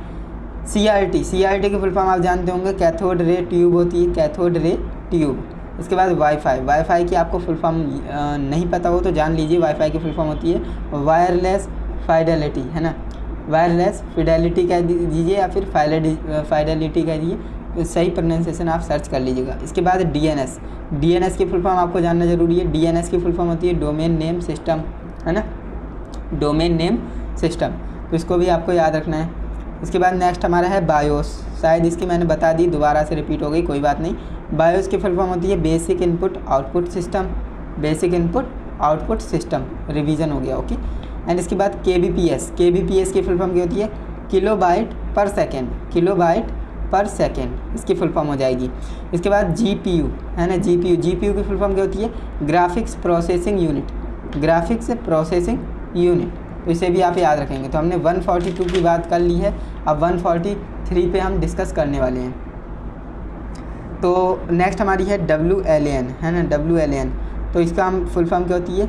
CRT की फुल फॉर्म आप जानते होंगे, कैथोड रे ट्यूब होती है, कैथोड रे ट्यूब। इसके बाद वाईफाई की आपको फुल फॉर्म नहीं पता हो तो जान लीजिए, वाईफाई की फुल फॉर्म होती है वायरलेस फाइडेलिटी, है ना, वायरलेस फिडेलिटी कह दीजिए या फिर फाइडेलिटी कह दीजिए, सही प्रोनाउंसिएशन आप सर्च कर लीजिएगा। इसके बाद DNS की फुल फॉर्म आपको जानना जरूरी है। DNS की फुल फॉर्म होती है डोमेन नेम सिस्टम, है ना, डोमेन नेम सिस्टम, तो इसको भी आपको याद रखना है। इसके बाद नेक्स्ट हमारा है बायोस, शायद इसकी मैंने बता दी, दोबारा से रिपीट हो गई, कोई बात नहीं। बायोस की फुल फॉर्म होती है basic input output system, basic input output system, revision हो गया। ओके, एंड इसके बाद KBPS की फुल फॉर्म क्या होती है? किलोबाइट पर सेकेंड, किलोबाइट पर सेकेंड इसकी फुल फॉर्म हो जाएगी। इसके बाद GPU, है ना, GPU की फुल फॉर्म क्या होती है? Graphics processing unit, graphics processing unit, तो इसे भी आप याद रखेंगे। तो हमने 142 की बात कर ली है, अब 143 पे हम डिस्कस करने वाले हैं। तो नेक्स्ट हमारी है WLAN, है ना, WLAN। तो इसका हम फुल फॉर्म क्या होती है?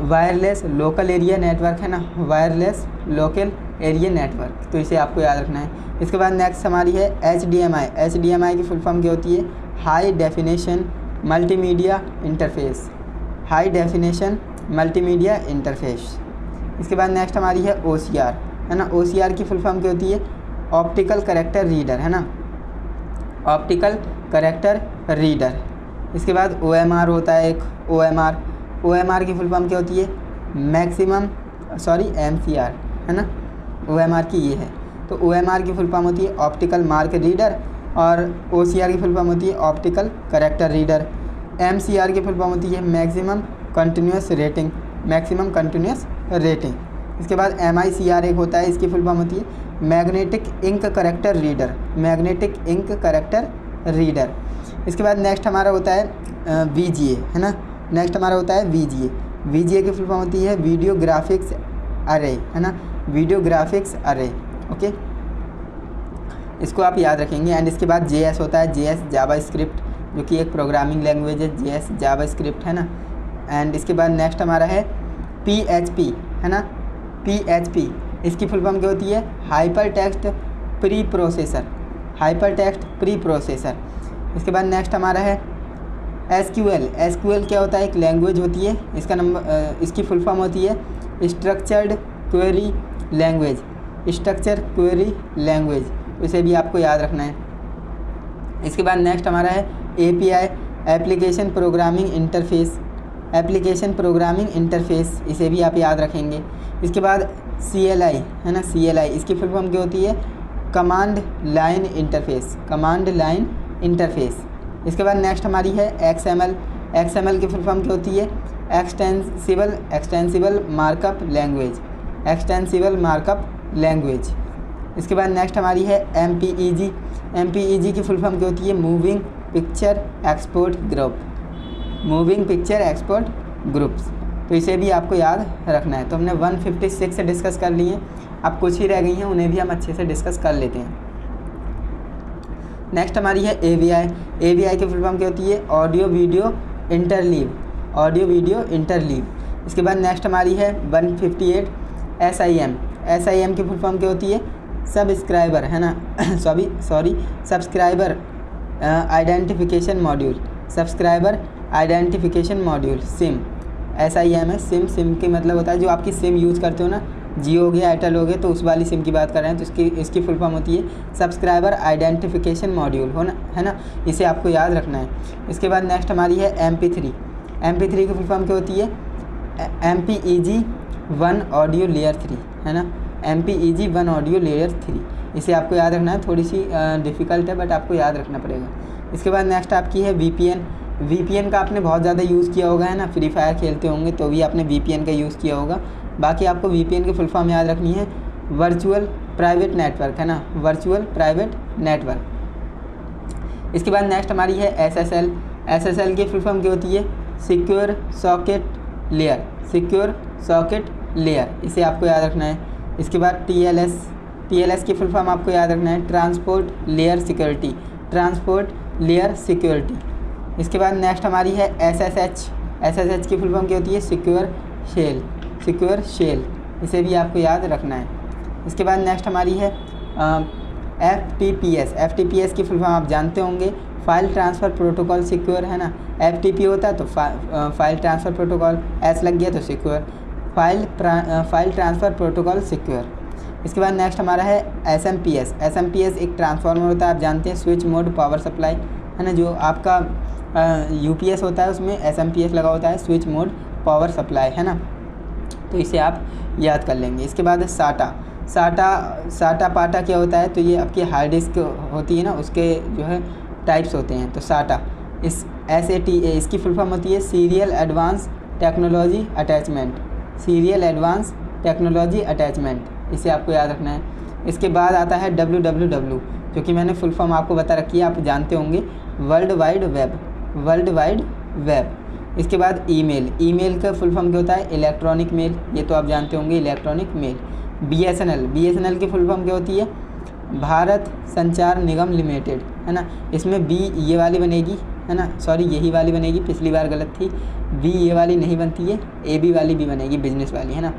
वायरलेस लोकल एरिया नेटवर्क, है ना, वायरलेस लोकल एरिया नेटवर्क, तो इसे आपको याद रखना है। इसके बाद नेक्स्ट हमारी है HDMI की फुल फॉर्म क्या होती है? High definition multimedia interface, high definition multimedia interface. इसके बाद नेक्स्ट हमारी है OCR, है ना, OCR की फुल फॉर्म क्या होती है? ऑप्टिकल कैरेक्टर रीडर, है ना, ऑप्टिकल कैरेक्टर रीडर। इसके बाद OMR होता है एक, OMR की फुल फॉर्म क्या होती है? MCR, है ना, OMR की ये है। तो OMR की फुल फॉर्म होती है ऑप्टिकल मार्क रीडर, और OCR की फुल फॉर्म होती है ऑप्टिकल कैरेक्टर रीडर। MCR की फुल फॉर्म होती है maximum continuous rating, maximum continuous rating. इसके बाद MICR एक होता है, इसकी फुल फॉर्म होती है magnetic ink character reader, magnetic ink character reader. इसके बाद नेक्स्ट हमारा होता है VGA, है ना, नेक्स्ट हमारा होता है VGA की फुल फॉर्म होती है वीडियो ग्राफिक्स अरे, है ना, वीडियो ग्राफिक्स अरे। ओके, इसको आप याद रखेंगे। एंड इसके बाद JS होता है, JS जावास्क्रिप्ट, जो कि एक प्रोग्रामिंग लैंग्वेज है, JS जावास्क्रिप्ट, है ना। एंड इसके बाद नेक्स्ट हमारा है PHP, है ना, PHP, इसकी फुल फॉर्म क्या होती है? Hyper text pre processor, hyper text pre processor. इसके बाद नेक्स्ट हमारा है SQL क्या होता है? एक लैंग्वेज होती है, इसकी फुल फॉर्म होती है structured query language, structure query language, इसे भी आपको याद रखना है। इसके बाद नेक्स्ट हमारा है API, application programming interface, application programming interface, इसे भी आप याद रखेंगे। इसके बाद CLI, है ना, CLI, इसकी फुल फॉर्म क्या होती है? Command line interface, command line interface. इसके बाद नेक्स्ट हमारी है XML की फुल फॉर्म क्या होती है? Extensible markup language, extensible markup language. इसके बाद नेक्स्ट हमारी है MPEG की फुल फॉर्म क्या होती है? Moving picture export group, moving picture export groups, तो इसे भी आपको याद रखना है। तो हमने 156 से डिस्कस कर लिए, अब कुछ ही रह गई हैं, उन्हें भी हम अच्छे से डिस्कस कर लेते हैं। नेक्स्ट हमारी है AVI की फुल फॉर्म क्या होती है? Audio video interleave, audio video interleave. इसके बाद नेक्स्ट हमारी है 158 SIM। SIM की फुल फॉर्म क्या होती है? सब्सक्राइबर, है ना sorry subscriber identification module, subscriber identification module, SIM. SIM है सिम की मतलब होता है जो आपकी सिम यूज़ करते हो ना, जियो हो गया, एयरटेल हो गया, तो उस वाली सिम की बात कर रहे हैं, तो इसकी फुल फॉर्म होती है सब्सक्राइबर आइडेंटिफिकेशन मॉड्यूल, है ना, इसे आपको याद रखना है। इसके बाद नेक्स्ट हमारी है MP3। MP3 की फुल फॉर्म क्या होती है? MPEG 1 ऑडियो लेयर 3, है ना, MPEG 1 ऑडियो लेयर 3, इसे आपको याद रखना है। थोड़ी सी डिफ़िकल्ट है बट आपको याद रखना पड़ेगा। इसके बाद नेक्स्ट आपकी है VPN का आपने बहुत ज़्यादा यूज़ किया होगा, है ना, फ्री फायर खेलते होंगे तो भी आपने VPN का यूज़ किया होगा। बाकी आपको VPN की फुल फॉर्म याद रखनी है वर्चुअल प्राइवेट नेटवर्क, है ना, वर्चुअल प्राइवेट नेटवर्क। इसके बाद नेक्स्ट हमारी है SSL की फुल फॉर्म क्या होती है? सिक्योर सॉकेट लेयर, इसे आपको याद रखना है। इसके बाद TLS की फुल फॉर्म आपको याद रखना है ट्रांसपोर्ट लेयर सिक्योरिटी। इसके बाद नेक्स्ट हमारी है SSH की फुल फॉर्म क्या होती है? सिक्योर शेल, इसे भी आपको याद रखना है। इसके बाद नेक्स्ट हमारी है FTPS की फुल फॉर्म आप जानते होंगे, फाइल ट्रांसफ़र प्रोटोकॉल सिक्योर, है ना, FTP होता है तो फाइल ट्रांसफ़र प्रोटोकॉल, S लग गया तो secure, file transfer protocol secure. इसके बाद नेक्स्ट हमारा है SMPS एक ट्रांसफार्मर होता है, आप जानते हैं, स्विच मोड पावर सप्लाई, है ना, जो आपका UPS होता है उसमें SMPS लगा होता है, स्विच मोड पावर सप्लाई, है ना, तो इसे आप याद कर लेंगे। इसके बाद साटा पाटा क्या होता है? तो ये आपकी हार्ड डिस्क होती है ना, उसके जो है टाइप्स होते हैं। तो SATA इसकी फुल फॉर्म होती है सीरियल एडवांस टेक्नोलॉजी अटैचमेंट, इसे आपको याद रखना है। इसके बाद आता है WWW, जो कि मैंने फुल फॉर्म आपको बता रखी है, आप जानते होंगे, वर्ल्ड वाइड वेब। इसके बाद ईमेल का फुल फॉर्म क्या होता है? इलेक्ट्रॉनिक मेल, ये तो आप जानते होंगे, इलेक्ट्रॉनिक मेल। BSNL की फुल फॉर्म क्या होती है? भारत संचार निगम लिमिटेड, है ना, इसमें B ये वाली बनेगी, है ना, सॉरी यही वाली बनेगी, पिछली बार गलत थी, B ये वाली नहीं बनती है, AB वाली भी बनेगी, बिजनेस वाली, है ना,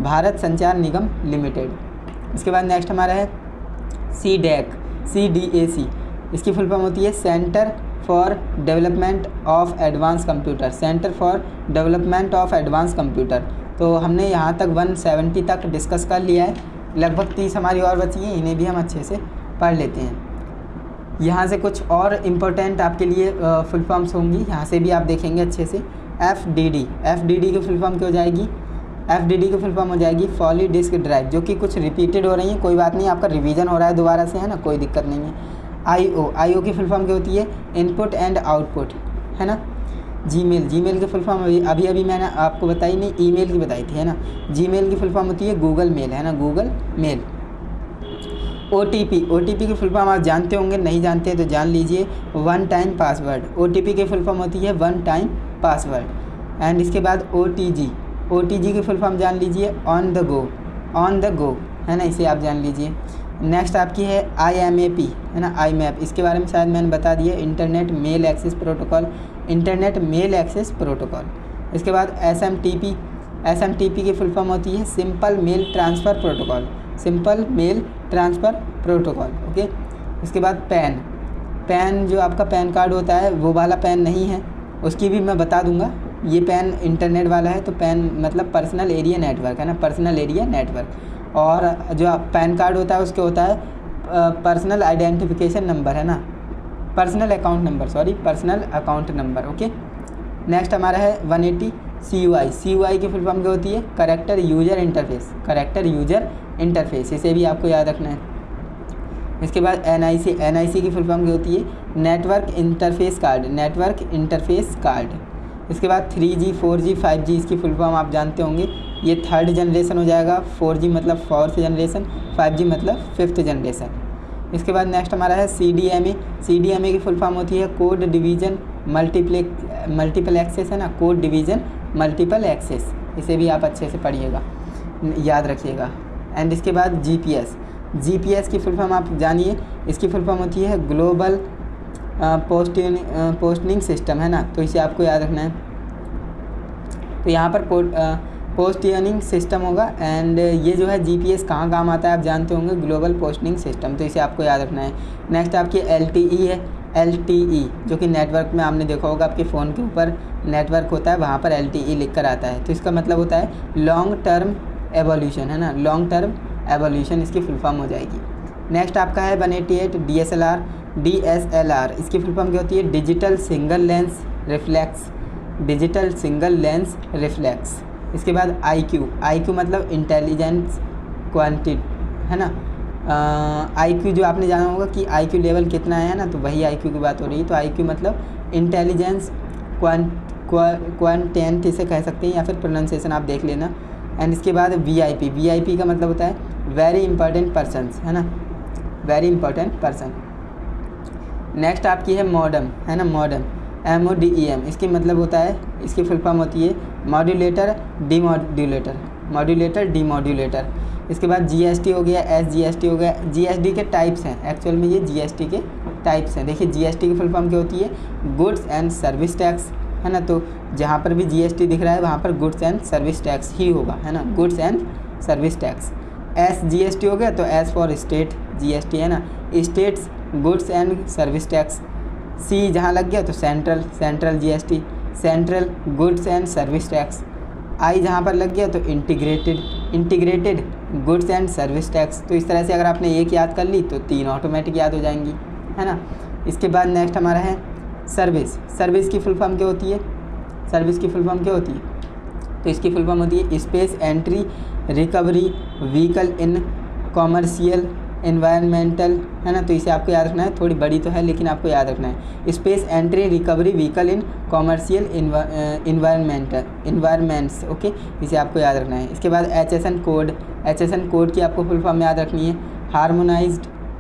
भारत संचार निगम लिमिटेड। इसके बाद नेक्स्ट हमारा है CDAC, इसकी फुल फॉर्म होती है centre for development of advance computer. तो हमने यहाँ तक 170 तक डिस्कस कर लिया है, लगभग 30 हमारी और बची हैं, इन्हें भी हम अच्छे से पढ़ लेते हैं। यहाँ से कुछ और इम्पोर्टेंट आपके लिए फुल फॉर्म्स होंगी, यहाँ से भी आप देखेंगे अच्छे से। FDD की फुल फॉर्म क्या हो जाएगी? FDD की फुल फॉर्म हो जाएगी फॉली डिस्क ड्राइव, जो कि कुछ रिपीटेड हो रही है, कोई बात नहीं, आपका रिवीजन हो रहा है दोबारा से, है ना, कोई दिक्कत नहीं है। IO की फुल फॉर्म क्या होती है? इनपुट एंड आउटपुट, है ना। जीमेल की फुल फॉर्म अभी मैंने आपको बताई नहीं, ईमेल की बताई थी, है ना। जीमेल की फुल फॉर्म होती है गूगल मेल, है ना, गूगल मेल। OTP की फुल फॉर्म आप जानते होंगे, नहीं जानते तो जान लीजिए, वन टाइम पासवर्ड। OTP की फुल फॉर्म होती है वन टाइम पासवर्ड। एंड इसके बाद OTG की फुल फॉर्म जान लीजिए, ऑन द गो, है ना, इसे आप जान लीजिए। नेक्स्ट आपकी है IMAP, है ना, IMAP, इसके बारे में शायद मैंने बता दिया, इंटरनेट मेल एक्सेस प्रोटोकॉल। इसके बाद SMTP की फुल फॉर्म होती है simple mail transfer protocol, okay. इसके बाद पैन जो आपका पैन कार्ड होता है वो वाला पैन नहीं है, उसकी भी मैं बता दूंगा। ये पैन इंटरनेट वाला है, तो पैन मतलब पर्सनल एरिया नेटवर्क, है ना, पर्सनल एरिया नेटवर्क। और जो पैन कार्ड होता है उसके होता है पर्सनल आइडेंटिफिकेशन नंबर, है ना, personal account number, okay. Next हमारा है 180 CUI की फुल फॉर्म क्या होती है? कैरेक्टर यूजर इंटरफेस, इसे भी आपको याद रखना है। इसके बाद NIC की फुल फॉर्म क्या होती है? Network interface card. इसके बाद 3G 4G 5G, इसकी फुल फॉर्म आप जानते होंगे, ये थर्ड जनरेशन हो जाएगा, 4G मतलब फोर्थ जनरेशन, 5G मतलब फिफ्थ जनरेशन। इसके बाद नेक्स्ट हमारा है CDMA की फुल फॉर्म होती है कोड डिवीज़न मल्टीपल एक्सेस, है ना, कोड डिवीज़न मल्टीपल एक्सेस, इसे भी आप अच्छे से पढ़िएगा, याद रखिएगा। एंड इसके बाद GPS की फुल फॉर्म आप जानिए, इसकी फुल फॉर्म होती है ग्लोबल पोस्टिंग सिस्टम, है ना, तो इसे आपको याद रखना है। तो यहाँ पर पोस्टियनिंग सिस्टम होगा। एंड ये जो है GPS कहाँ काम आता है आप जानते होंगे, ग्लोबल पोस्टिंग सिस्टम, तो इसे आपको याद रखना है। नेक्स्ट आपकी LTE है, LTE जो कि नेटवर्क में आपने देखा होगा, आपके फ़ोन के ऊपर नेटवर्क होता है, वहाँ पर LTE लिख कर आता है, तो इसका मतलब होता है लॉन्ग टर्म एवोल्यूशन, है ना, लॉन्ग टर्म एवोल्यूशन इसकी फुल फॉर्म हो जाएगी। नेक्स्ट आपका है 188 DSLR, इसकी फुल फॉर्म क्या होती है, digital single lens reflex, digital single lens reflex. इसके बाद IQ मतलब इंटेलिजेंस क्वांटिटी, है ना। IQ जो आपने जाना होगा कि IQ लेवल कितना है ना, तो वही IQ की बात हो रही है। तो IQ मतलब इंटेलिजेंस क्वांटेंट इसे कह सकते हैं, या फिर प्रोनाउंसिएशन आप देख लेना। एंड इसके बाद VIP का मतलब होता है वेरी इंपॉर्टेंट पर्सन्स, है ना, वेरी इंपॉर्टेंट पर्सन। नेक्स्ट आपकी है मॉडम, है ना, मॉडम MODEM, इसकी मतलब होता है, इसकी फुल फॉर्म होती है मॉड्यूलेटर डीमॉड्यूलेटर। इसके बाद GST हो गया, SGST हो गया। GST के टाइप्स हैं, एक्चुअल में ये GST के टाइप्स हैं। देखिए GST की फुल फॉर्म क्या होती है, गुड्स एंड सर्विस टैक्स, है ना, तो जहाँ पर भी GST दिख रहा है वहाँ पर गुड्स एंड सर्विस टैक्स ही होगा, है ना, goods and service tax. SGST हो गया तो एस फॉर स्टेट GST, है ना, states goods and service tax. C जहाँ लग गया तो central GST, central goods and service tax. I जहाँ पर लग गया तो integrated goods and service tax. तो इस तरह से अगर आपने एक याद कर ली तो 3 ऑटोमेटिक याद हो जाएंगी, है ना। इसके बाद नेक्स्ट हमारा है सर्विस की फुल फॉर्म क्या होती है, तो इसकी फुल फॉर्म होती है space entry recovery vehicle in commercial environmental, है ना, तो इसे आपको याद रखना है, थोड़ी बड़ी तो है लेकिन आपको याद रखना है, space entry recovery vehicle in commercial environments, okay, इसे आपको याद रखना है। इसके बाद HSN कोड की आपको फुल फॉर्म याद रखनी है, हार्मोनाइज्ड